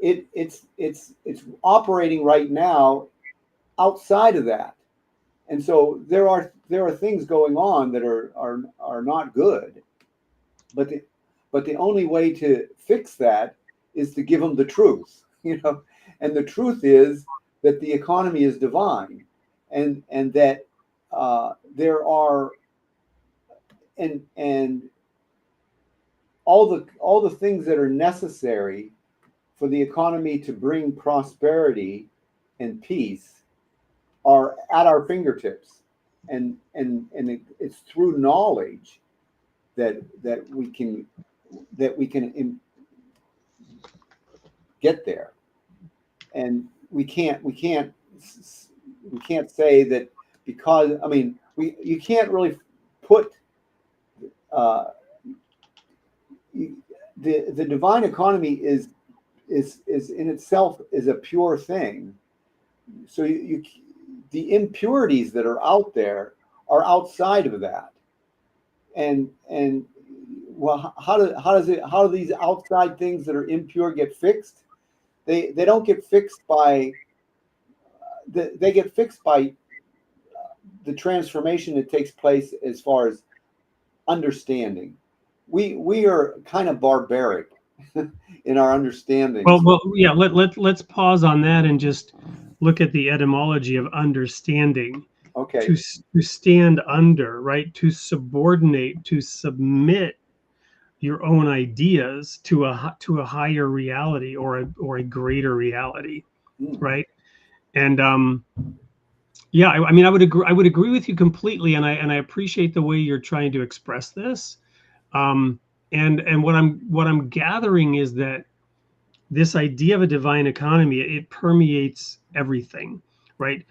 it's operating right now outside of that. And so there are things going on that are not good, but the only way to fix that is to give them the truth, and the truth is that the economy is divine, and that there are and all the things that are necessary for the economy to bring prosperity and peace are at our fingertips, and it's through knowledge that we can get there, and we can't say that, because you can't really put the divine economy is in itself is a pure thing. So the impurities that are out there are outside of that, and well, how do these outside things that are impure get fixed? They don't get fixed by they get fixed by the transformation that takes place as far as understanding. We are kind of barbaric in our understanding. Well, yeah. Let's pause on that and just look at the etymology of understanding. Okay. To stand under, right? To subordinate, to submit your own ideas to a higher reality, or a greater reality, right? And yeah, I mean, I would agree with you completely, and I appreciate the way you're trying to express this. And what I'm gathering is that this idea of a divine economy, it permeates everything, right?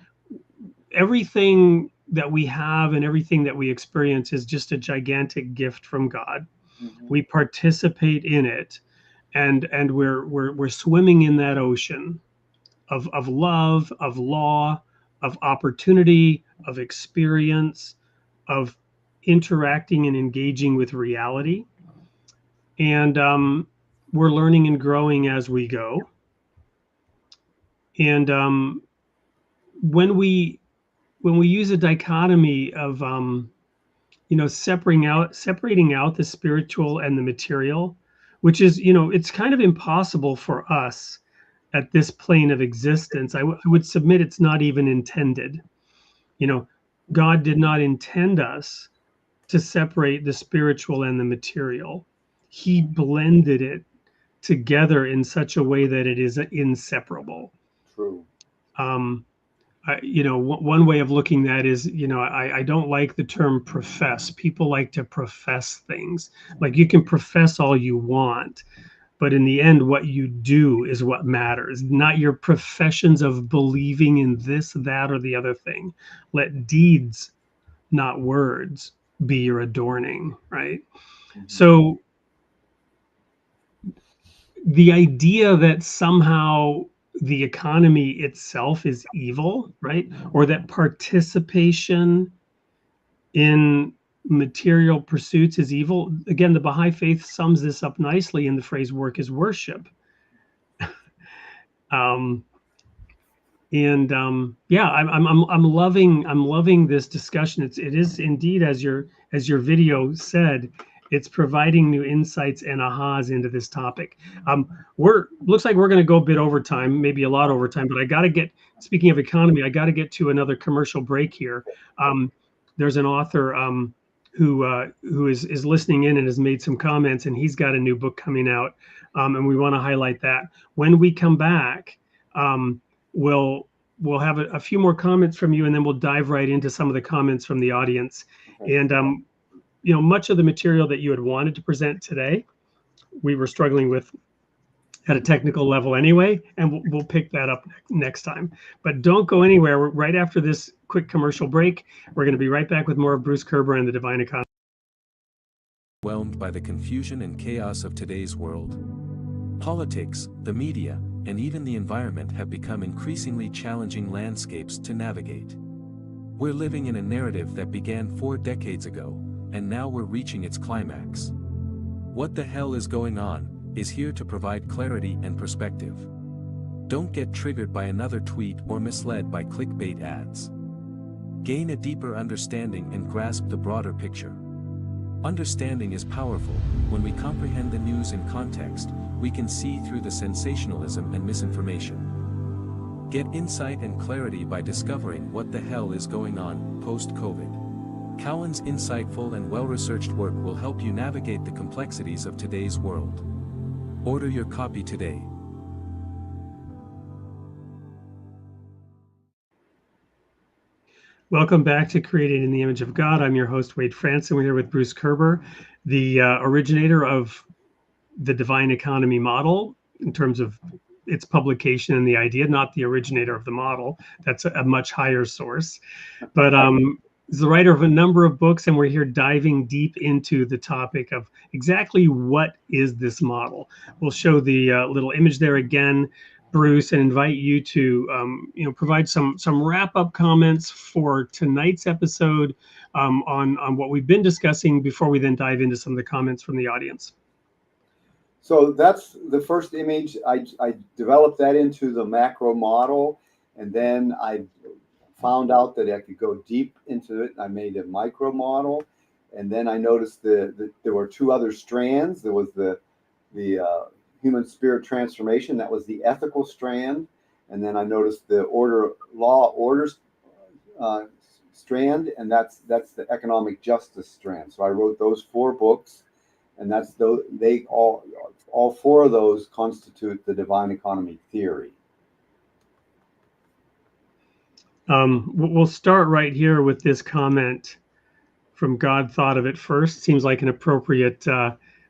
Everything that we have and everything that we experience is just a gigantic gift from God. Mm-hmm. We participate in it, and we're swimming in that ocean of love, of law, of opportunity, of experience, of interacting and engaging with reality. And we're learning and growing as we go. And when we use a dichotomy of separating out the spiritual and the material, which is, it's kind of impossible for us at this plane of existence. I would submit it's not even intended. God did not intend us to separate the spiritual and the material. He blended it together in such a way that it is inseparable. True. One way of looking at is, I don't like the term profess. People like to profess things. Like, you can profess all you want, but in the end, what you do is what matters, not your professions of believing in this, that, or the other thing. Let deeds, not words, be your adorning, right? Mm-hmm. So the idea that somehow the economy itself is evil, right? Or that participation in material pursuits is evil. Again, the Baha'i faith sums this up nicely in the phrase "work is worship." Yeah, I'm loving this discussion. It is indeed, as your video said, it's providing new insights and ahas into this topic. Looks like we're going to go a bit over time, maybe a lot over time, but I got to get, speaking of economy, I got to get to another commercial break here. There's an author who is listening in and has made some comments, and he's got a new book coming out, and we want to highlight that. When we come back, we'll have a few more comments from you, and then we'll dive right into some of the comments from the audience. Okay. And much of the material that you had wanted to present today, we were struggling with at a technical level anyway, and we'll pick that up next time. But don't go anywhere. Right after this quick commercial break, we're going to be right back with more of Bruce Koerber and the Divine Economy. Overwhelmed by the confusion and chaos of today's world. Politics, the media, and even the environment have become increasingly challenging landscapes to navigate. We're living in a narrative that began 4 decades ago, and now we're reaching its climax. What the hell is going on is here to provide clarity and perspective. Don't get triggered by another tweet or misled by clickbait ads. Gain a deeper understanding and grasp the broader picture. Understanding is powerful. When we comprehend the news in context, we can see through the sensationalism and misinformation. Get insight and clarity by discovering what the hell is going on post-COVID. Cowan's insightful and well-researched work will help you navigate the complexities of today's world. Order your copy today. Welcome back to Created in the Image of God. I'm your host, Wade Franson. We're here with Bruce Koerber, the originator of the divine economy model in terms of its publication and the idea, not the originator of the model. That's a much higher source. But he's the writer of a number of books, and we're here diving deep into the topic of exactly what is this model. We'll show the little image there again, Bruce, and invite you to provide some wrap-up comments for tonight's episode on what we've been discussing before we then dive into some of the comments from the audience. So that's the first image. I developed that into the macro model, and then I found out that I could go deep into it. I made a micro model, and then I noticed that there were two other strands. There was the human spirit transformation. That was the ethical strand. And then I noticed the orders strand, and that's the economic justice strand. So I wrote those 4 books, and all 4 of those constitute the divine economy theory. We'll start right here with this comment from God Thought of It First. Seems like an appropriate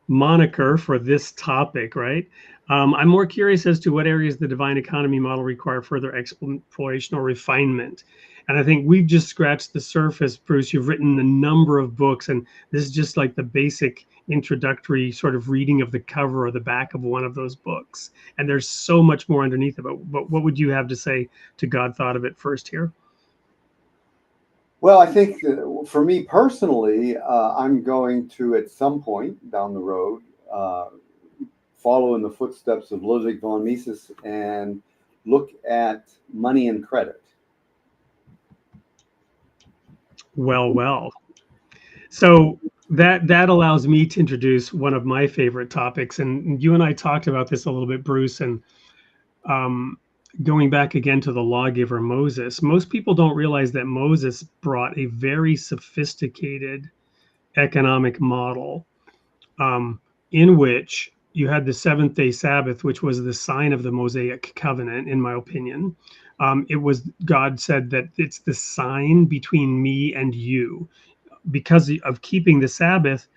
moniker for this topic, right? I'm more curious as to what areas the divine economy model require further exploration or refinement. And I think we've just scratched the surface, Bruce. You've written a number of books, and this is just like the basic introductory sort of reading of the cover or the back of one of those books. And there's so much more underneath of it. But what would you have to say to God Thought of It First here? Well, I think for me personally, I'm going to, at some point down the road, follow in the footsteps of Ludwig von Mises and look at money and credit. Well. So that allows me to introduce one of my favorite topics. And you and I talked about this a little bit, Bruce, and going back again to the lawgiver Moses. Most people don't realize that Moses brought a very sophisticated economic model in which you had the seventh-day Sabbath, which was the sign of the Mosaic covenant, in my opinion. God said that it's the sign between me and you. Because of keeping the Sabbath,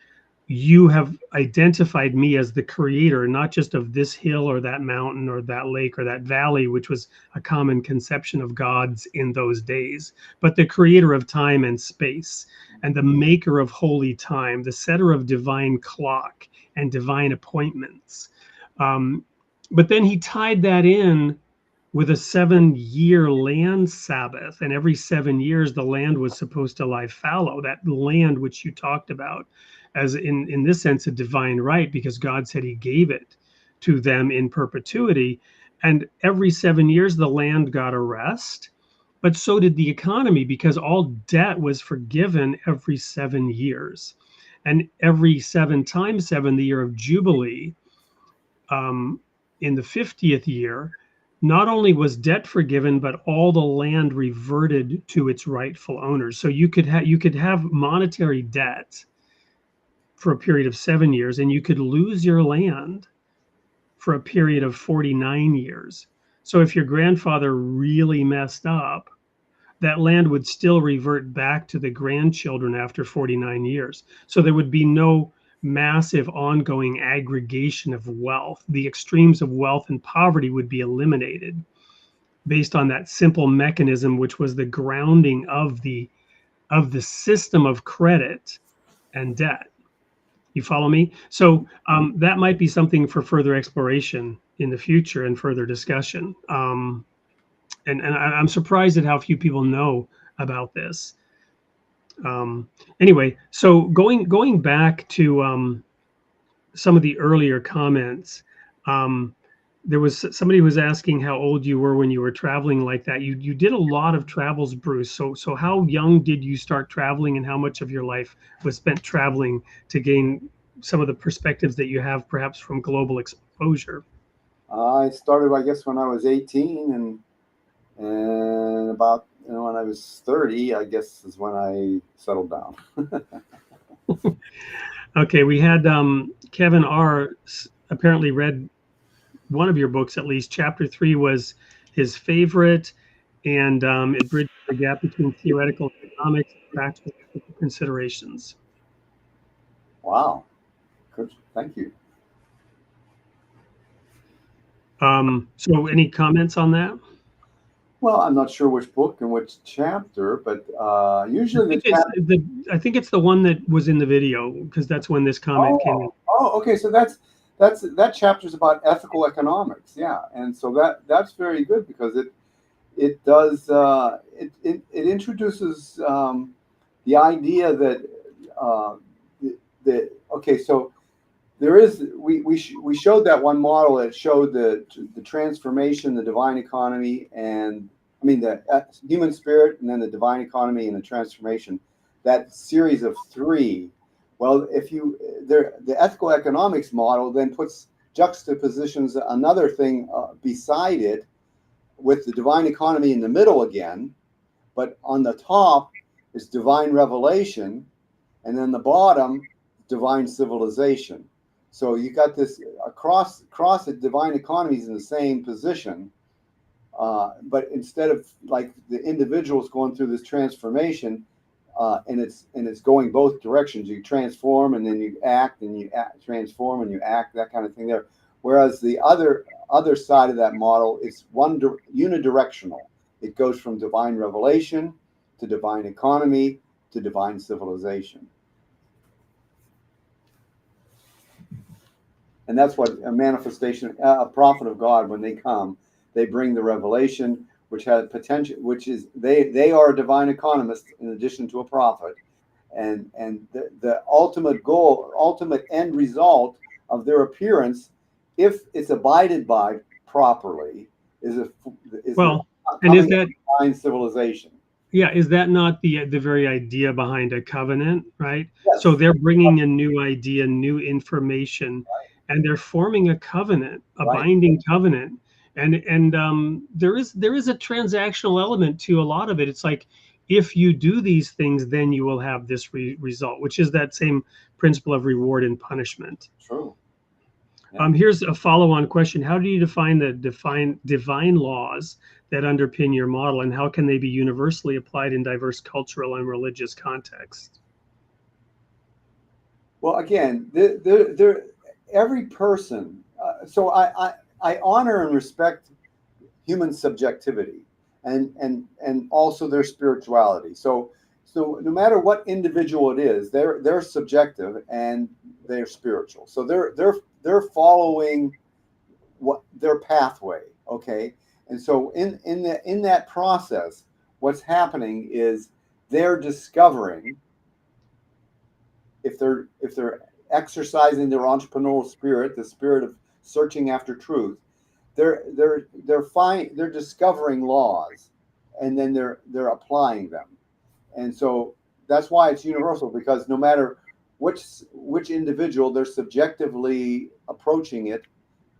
you have identified me as the creator, not just of this hill or that mountain or that lake or that valley, which was a common conception of gods in those days, but the creator of time and space and the maker of holy time, the setter of divine clock and divine appointments. But then he tied that in with a 7-year land Sabbath, and every 7 years the land was supposed to lie fallow. That land which you talked about as in this sense a divine right, because God said he gave it to them in perpetuity. And every 7 years the land got a rest, but so did the economy, because all debt was forgiven every 7 years. And every 7 times 7, the year of Jubilee, in the 50th year, not only was debt forgiven, but all the land reverted to its rightful owners. So you could have monetary debt for a period of 7 years, and you could lose your land for a period of 49 years. So if your grandfather really messed up, that land would still revert back to the grandchildren after 49 years. So there would be no massive ongoing aggregation of wealth. The extremes of wealth and poverty would be eliminated based on that simple mechanism, which was the grounding of the system of credit and debt. You follow me? So that might be something for further exploration in the future and further discussion. And I'm surprised at how few people know about this. Anyway, so going back to some of the earlier comments, there was somebody who was asking how old you were when you were traveling like that. You did a lot of travels, Bruce. So how young did you start traveling, and how much of your life was spent traveling to gain some of the perspectives that you have perhaps from global exposure? I started, I guess, when I was 18, and about when I was 30, I guess, is when I settled down. Okay, we had Kevin R. apparently read one of your books, at least. Chapter 3 was his favorite, and it bridged the gap between theoretical economics and practical ethical considerations. Wow, good, thank you. So any comments on that? Well, I'm not sure which book and which chapter, but usually I think it's the one that was in the video, because that's when this comment came in. Oh, okay. So that chapter is about ethical economics, yeah, and so that's very good because it does it introduces the idea that okay, so there is we showed that one model that showed the transformation, the divine economy, and I mean the human spirit, and then the divine economy and the transformation. That series of three. Well, if you the ethical economics model then puts juxtapositions another thing beside it with the divine economy in the middle again, but on the top is divine revelation, and then the bottom divine civilization. So you got this across the divine economies in the same position, but instead of like the individuals going through this transformation, and it's going both directions. You transform and then you act, and you transform and you act, that kind of thing there. Whereas the other side of that model is unidirectional. It goes from divine revelation to divine economy to divine civilization. And that's what a manifestation, a prophet of God, when they come, they bring the revelation, which has potential, which is they are a divine economist in addition to a prophet, and the ultimate goal, ultimate end result of their appearance, if it's abided by properly, is that divine civilization. Yeah, is that not the very idea behind a covenant, right? Yes. So they're bringing a new idea, new information, Right. and they're forming a covenant, a Right. binding covenant. And there is a transactional element to a lot of it. It's like, if you do these things, then you will have this result, which is that same principle of reward and punishment. True. Yeah. Here's a follow-on question. How do you define the divine laws that underpin your model, and how can they be universally applied in diverse cultural and religious contexts? Well, again, every person. So I honor and respect human subjectivity and also their spirituality. So no matter what individual it is, they're subjective and they're spiritual. So they're following what their pathway. Okay, and so in that process, what's happening is they're discovering, if they're exercising their entrepreneurial spirit, the spirit of searching after truth, they're discovering laws, and then they're applying them. And so that's why it's universal, because no matter which individual, they're subjectively approaching it,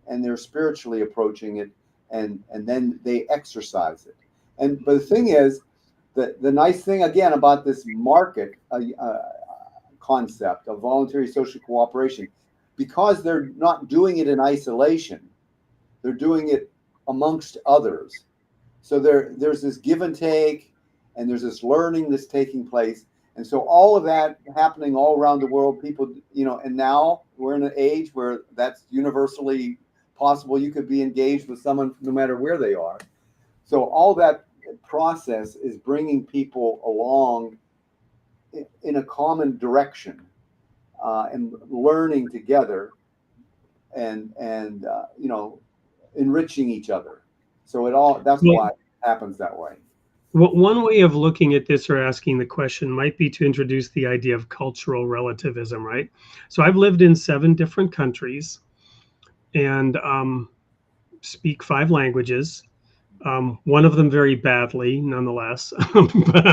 and they're spiritually approaching it, and then they exercise it. But the thing is, the nice thing again about this market concept of voluntary social cooperation, because they're not doing it in isolation, they're doing it amongst others. So there's this give and take, and there's this learning that's taking place. And so all of that happening all around the world, people, and now we're in an age where that's universally possible. You could be engaged with someone no matter where they are. So all that process is bringing people along in a common direction, and learning together, and enriching each other. So that's why it happens that way. Well, one way of looking at this or asking the question might be to introduce the idea of cultural relativism, right? So I've lived in 7 different countries, and speak 5 languages, one of them very badly, nonetheless. But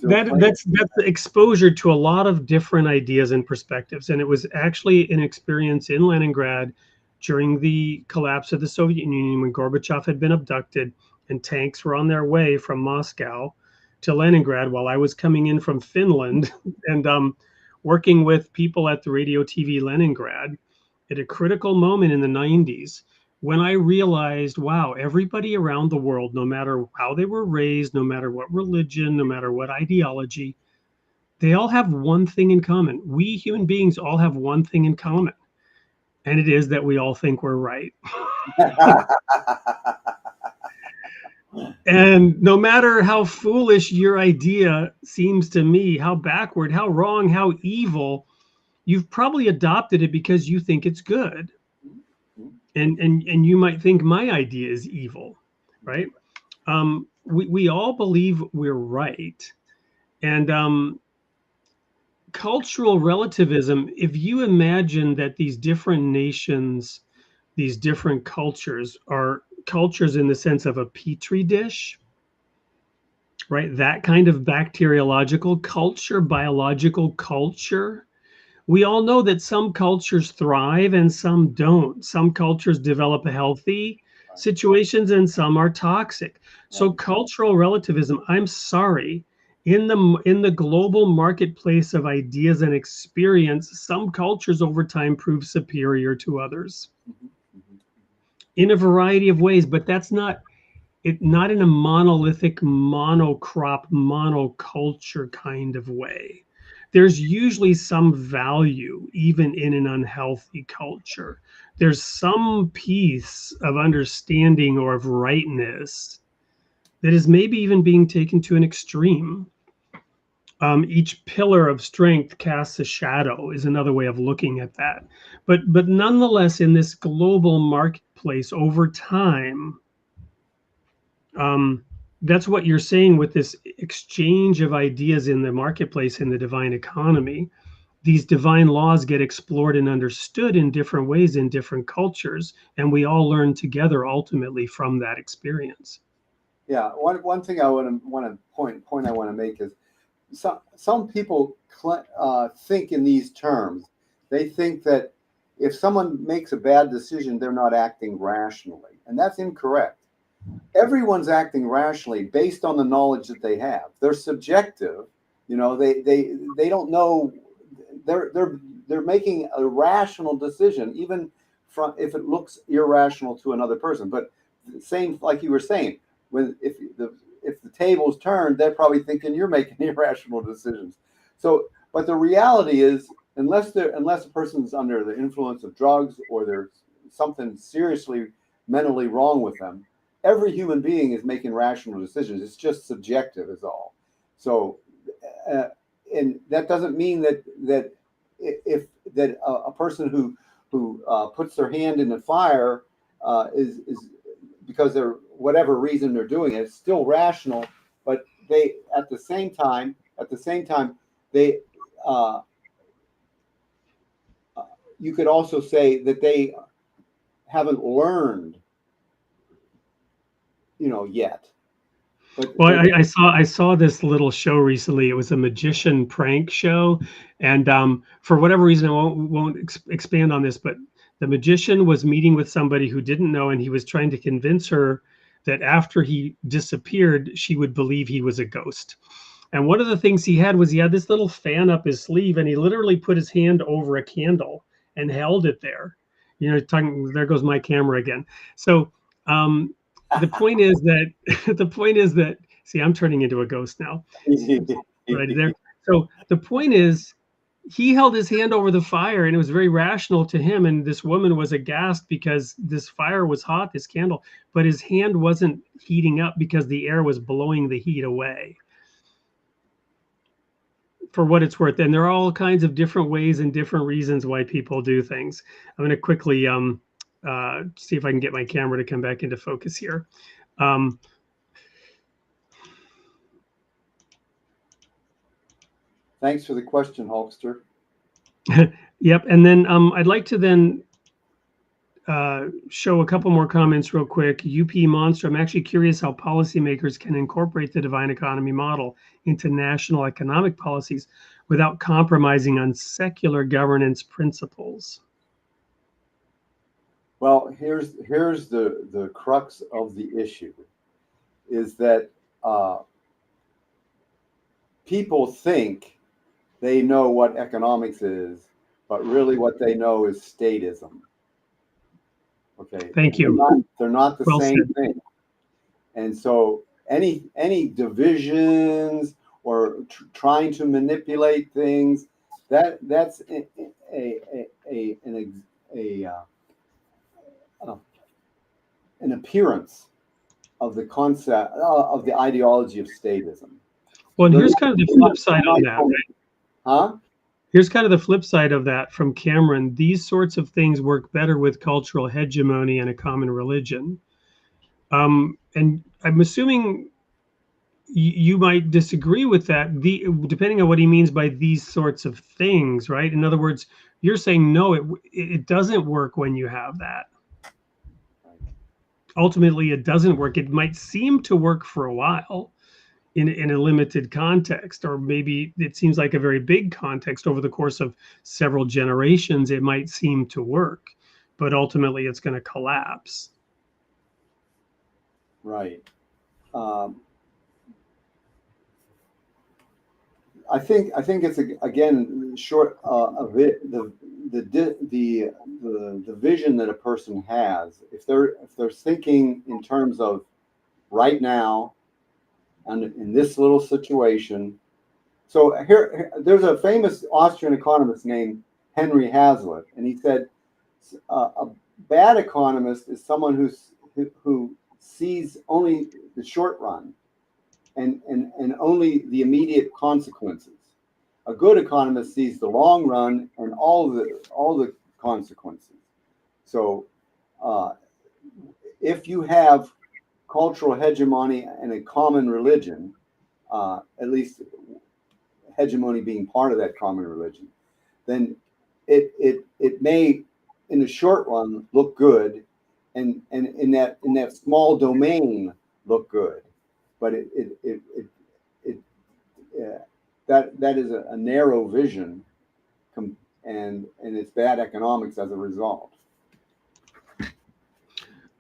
Still playing. that's the exposure to a lot of different ideas and perspectives. And it was actually an experience in Leningrad during the collapse of the Soviet Union when Gorbachev had been abducted and tanks were on their way from Moscow to Leningrad while I was coming in from Finland and working with people at the Radio TV Leningrad at a critical moment in the 90s when I realized, wow, everybody around the world, no matter how they were raised, no matter what religion, no matter what ideology, they all have one thing in common. We human beings all have one thing in common, and it is that we all think we're right. And no matter how foolish your idea seems to me, how backward, how wrong, how evil, you've probably adopted it because you think it's good. And you might think my idea is evil, right? We all believe we're right. And cultural relativism, if you imagine that these different nations, these different cultures are cultures in the sense of a petri dish, right? That kind of bacteriological culture, biological culture. We all know that some cultures thrive and some don't. Some cultures develop healthy situations and some are toxic. So cultural relativism, I'm sorry, in the global marketplace of ideas and experience, some cultures over time prove superior to others in a variety of ways, but that's not in a monolithic, monocrop, monoculture kind of way. There's usually some value, even in an unhealthy culture. There's some piece of understanding or of rightness that is maybe even being taken to an extreme. Each pillar of strength casts a shadow is another way of looking at that. But nonetheless, in this global marketplace over time, that's what you're saying with this exchange of ideas in the marketplace in the divine economy. These divine laws get explored and understood in different ways in different cultures, and we all learn together ultimately from that experience. Yeah, one thing I want to point I want to make is some people think in these terms. They think that if someone makes a bad decision, they're not acting rationally, and that's incorrect. Everyone's acting rationally based on the knowledge that they have. They're subjective, you know. They don't know. They're making a rational decision, even from if it looks irrational to another person. But same, like you were saying, if the tables turned, they're probably thinking you're making irrational decisions. So, but the reality is, unless a person's under the influence of drugs or there's something seriously mentally wrong with them, every human being is making rational decisions. It's just subjective, is all. So, and that doesn't mean that a person who puts their hand in the fire is because they're whatever reason they're doing it, it's still rational. But they at the same time they you could also say that they haven't learned, yet. But well, I saw this little show recently. It was a magician prank show, and for whatever reason, I won't expand on this. But the magician was meeting with somebody who didn't know, and he was trying to convince her that after he disappeared, she would believe he was a ghost. And one of the things he had this little fan up his sleeve, and he literally put his hand over a candle and held it there. There goes my camera again. So. The point is that see, I'm turning into a ghost now right there. So the point is he held his hand over the fire and it was very rational to him. And this woman was aghast because this fire was hot, this candle, but his hand wasn't heating up because the air was blowing the heat away. For what it's worth. And there are all kinds of different ways and different reasons why people do things. I'm going to quickly see if I can get my camera to come back into focus here. Thanks for the question, Hulkster. Yep. And then I'd like to then show a couple more comments real quick. UP Monster, I'm actually curious how policymakers can incorporate the divine economy model into national economic policies without compromising on secular governance principles. Well, here's the crux of the issue, is that people think they know what economics is, but really what they know is statism. Okay. Thank you. They're not the Well same said. thing. And so any divisions or trying to manipulate things, that's an appearance of the concept of the ideology of statism. Well, and here's kind of the flip side on that, right? Huh? Here's kind of the flip side of that from Cameron. These sorts of things work better with cultural hegemony and a common religion. And I'm assuming you might disagree with that, depending on what he means by these sorts of things, right? In other words, you're saying, no, it doesn't work when you have that. Ultimately, it doesn't work. It might seem to work for a while in a limited context, or maybe it seems like a very big context over the course of several generations. It might seem to work, but ultimately it's going to collapse. Right. I think it's again short of it, the vision that a person has. If they're thinking in terms of right now and in this little situation. So here there's a famous Austrian economist named Henry Hazlitt, and he said a bad economist is someone who sees only the short run and only the immediate consequences. A good economist sees the long run and all the consequences. So if you have cultural hegemony and a common religion, at least hegemony being part of that common religion, then it may in the short run look good, and in that small domain look good, but that is a narrow vision, and it's bad economics as a result.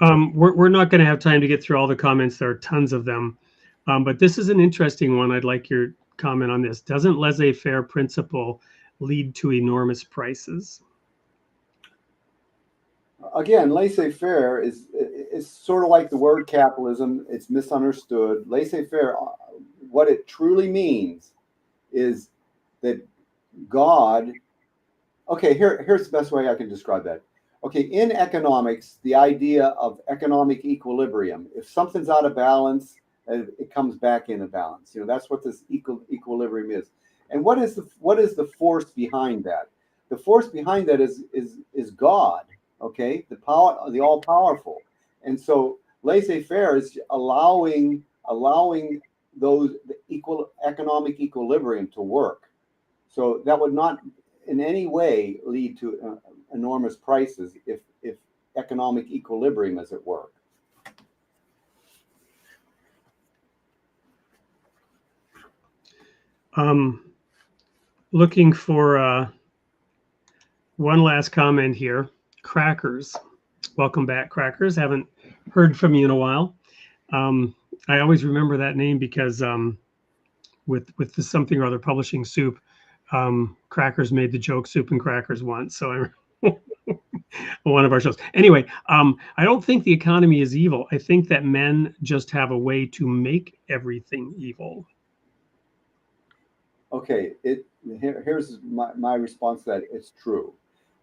We're not going to have time to get through all the comments. There are tons of them, but this is an interesting one. I'd like your comment on this. Doesn't laissez-faire principle lead to enormous prices? Again, laissez-faire is sort of like the word capitalism. It's misunderstood. Laissez-faire, what it truly means is that God, okay, here's the best way I can describe that. Okay, in economics, the idea of economic equilibrium, if something's out of balance, it comes back into balance. That's what this equilibrium is. And what is the force behind that? The force behind that is God, okay, the all-powerful. And so laissez-faire is allowing the economic equilibrium to work. So that would not in any way lead to enormous prices if economic equilibrium is at work. Looking for one last comment here. Crackers, welcome back, Crackers. Haven't heard from you in a while. I always remember that name because with the something or other publishing soup, Crackers made the joke Soup and Crackers once. So one of our shows. Anyway, I don't think the economy is evil. I think that men just have a way to make everything evil. Okay, here's my response to that. It's true,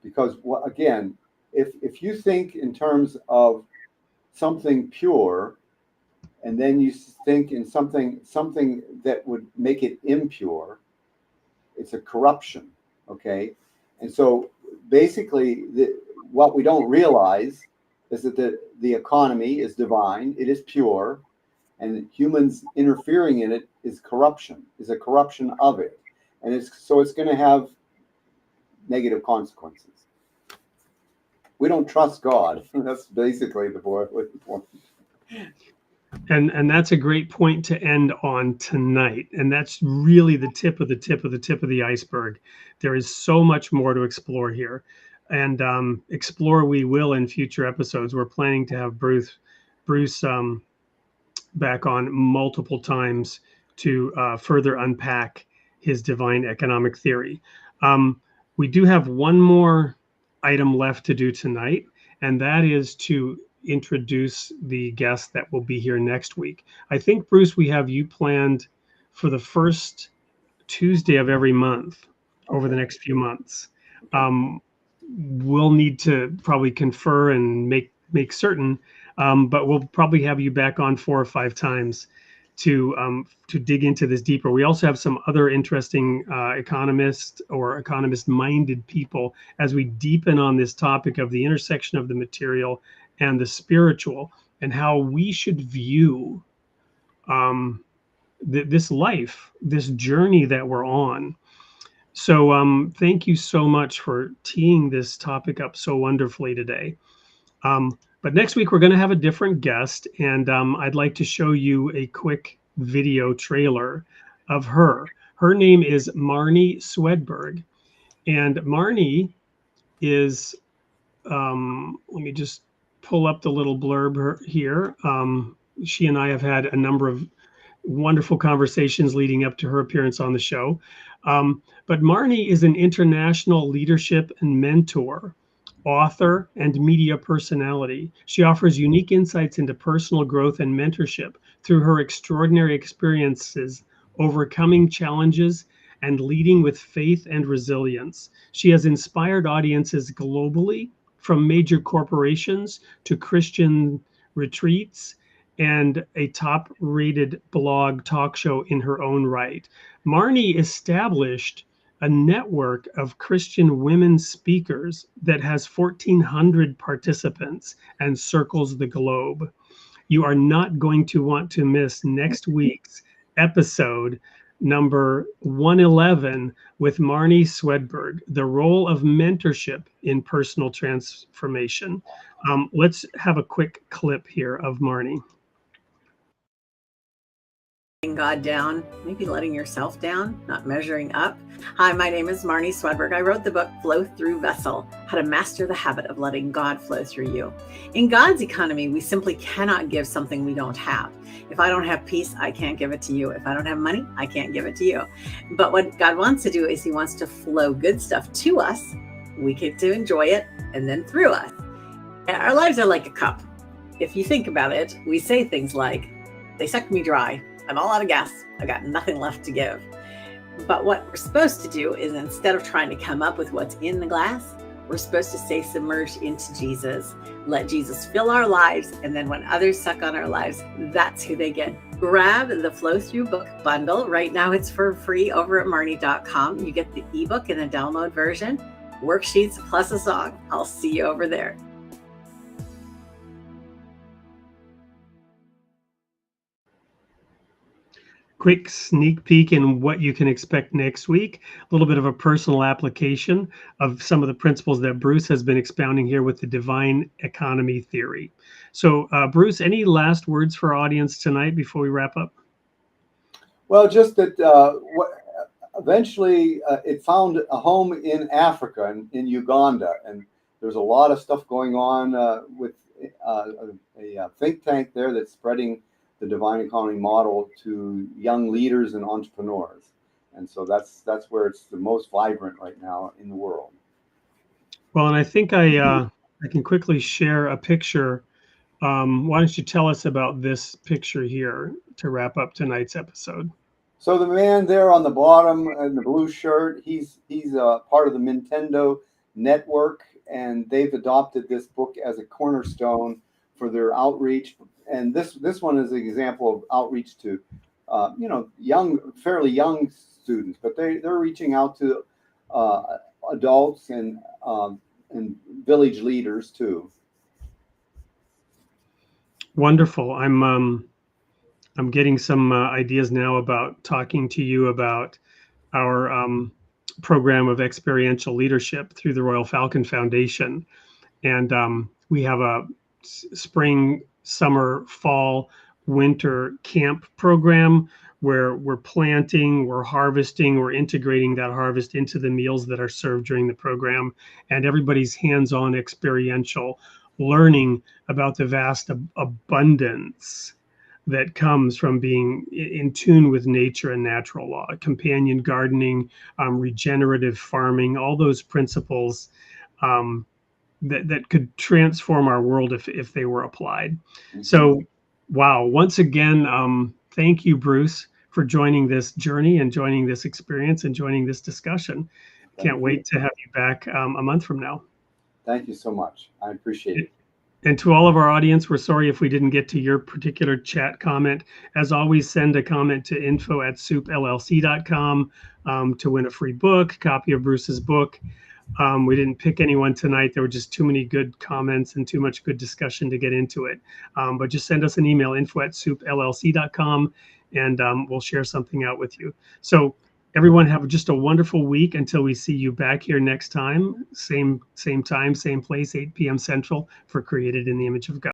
because again, if you think in terms of something pure, and then you think in something that would make it impure, it's a corruption. Okay, and so basically, what we don't realize is that the economy is divine, it is pure, and humans interfering in it is a corruption of it, and it's going to have negative consequences. we don't trust God. That's basically the point. And that's a great point to end on tonight. And that's really the tip of the tip of the tip of the iceberg. There is so much more to explore here, and explore we will in future episodes. We're planning to have Bruce back on multiple times to further unpack his divine economic theory. We do have one more item left to do tonight, and that is to introduce the guest that will be here next week. I think, Bruce, we have you planned for the first Tuesday of every month over the next few months. We'll need to probably confer and make certain, but we'll probably have you back on 4 or 5 times to dig into this deeper. We also have some other interesting economists or economist-minded people as we deepen on this topic of the intersection of the material and the spiritual, and how we should view this life, this journey that we're on. So thank you so much for teeing this topic up so wonderfully today. But next week, we're going to have a different guest, and I'd like to show you a quick video trailer of her. Her name is Marnie Swedberg, and Marnie is, let me just pull up the little blurb here. She and I have had a number of wonderful conversations leading up to her appearance on the show. But Marnie is an international leadership and mentor, author, and media personality. She offers unique insights into personal growth and mentorship through her extraordinary experiences overcoming challenges and leading with faith and resilience. She has inspired audiences globally, from major corporations to Christian retreats, and a top-rated blog talk show in her own right. Marnie established a network of Christian women speakers that has 1,400 participants and circles the globe. You are not going to want to miss next week's episode, number 111, with Marnie Swedberg, the role of mentorship in personal transformation. Let's have a quick clip here of Marnie. God down, maybe letting yourself down, not measuring up. Hi, my name is Marnie Swedberg. I wrote the book Flow Through Vessel, How to Master the Habit of Letting God Flow Through You. In God's economy, we simply cannot give something we don't have. If I don't have peace, I can't give it to you. If I don't have money, I can't give it to you. But what God wants to do is he wants to flow good stuff to us. We get to enjoy it, and then through us. And our lives are like a cup. If you think about it, we say things like, they sucked me dry. I'm all out of gas. I got nothing left to give. But what we're supposed to do is, instead of trying to come up with what's in the glass, we're supposed to stay submerged into Jesus, let Jesus fill our lives, and then when others suck on our lives, that's who they get. Grab the Flow Through book bundle. Right now it's for free over at marnie.com. You get the ebook in a download version, worksheets plus a song. I'll see you over there. Quick sneak peek in what you can expect next week. A little bit of a personal application of some of the principles that Bruce has been expounding here with the divine economy theory. So, Bruce, any last words for our audience tonight before we wrap up? Well, just that eventually it found a home in Africa, in Uganda, and there's a lot of stuff going on with a think tank there that's spreading the divine economy model to young leaders and entrepreneurs. And so that's where it's the most vibrant right now in the world. Well, and I think I can quickly share a picture. Why don't you tell us about this picture here to wrap up tonight's episode? So the man there on the bottom in the blue shirt, he's part of the Nintendo network, and they've adopted this book as a cornerstone for their outreach. And this one is an example of outreach to, fairly young students, but they're reaching out to adults and village leaders too. Wonderful. I'm getting some ideas now about talking to you about our program of experiential leadership through the Royal Falcon Foundation. And we have a spring, summer, fall, winter camp program where we're planting, we're harvesting, we're integrating that harvest into the meals that are served during the program, and everybody's hands-on experiential learning about the vast abundance that comes from being in tune with nature and natural law, companion gardening, regenerative farming, all those principles that could transform our world if they were applied. So, wow, once again, thank you, Bruce, for joining this journey and joining this experience and joining this discussion. Can't wait to have you back a month from now. Thank you so much. I appreciate it. And to all of our audience, we're sorry if we didn't get to your particular chat comment. As always, send a comment to info@soupllc.com to win a free book, copy of Bruce's book. We didn't pick anyone tonight. There were just too many good comments and too much good discussion to get into it. But just send us an email, info@soupllc.com, and we'll share something out with you. So everyone have just a wonderful week until we see you back here next time. Same time, same place, 8 p.m. Central for Created in the Image of God.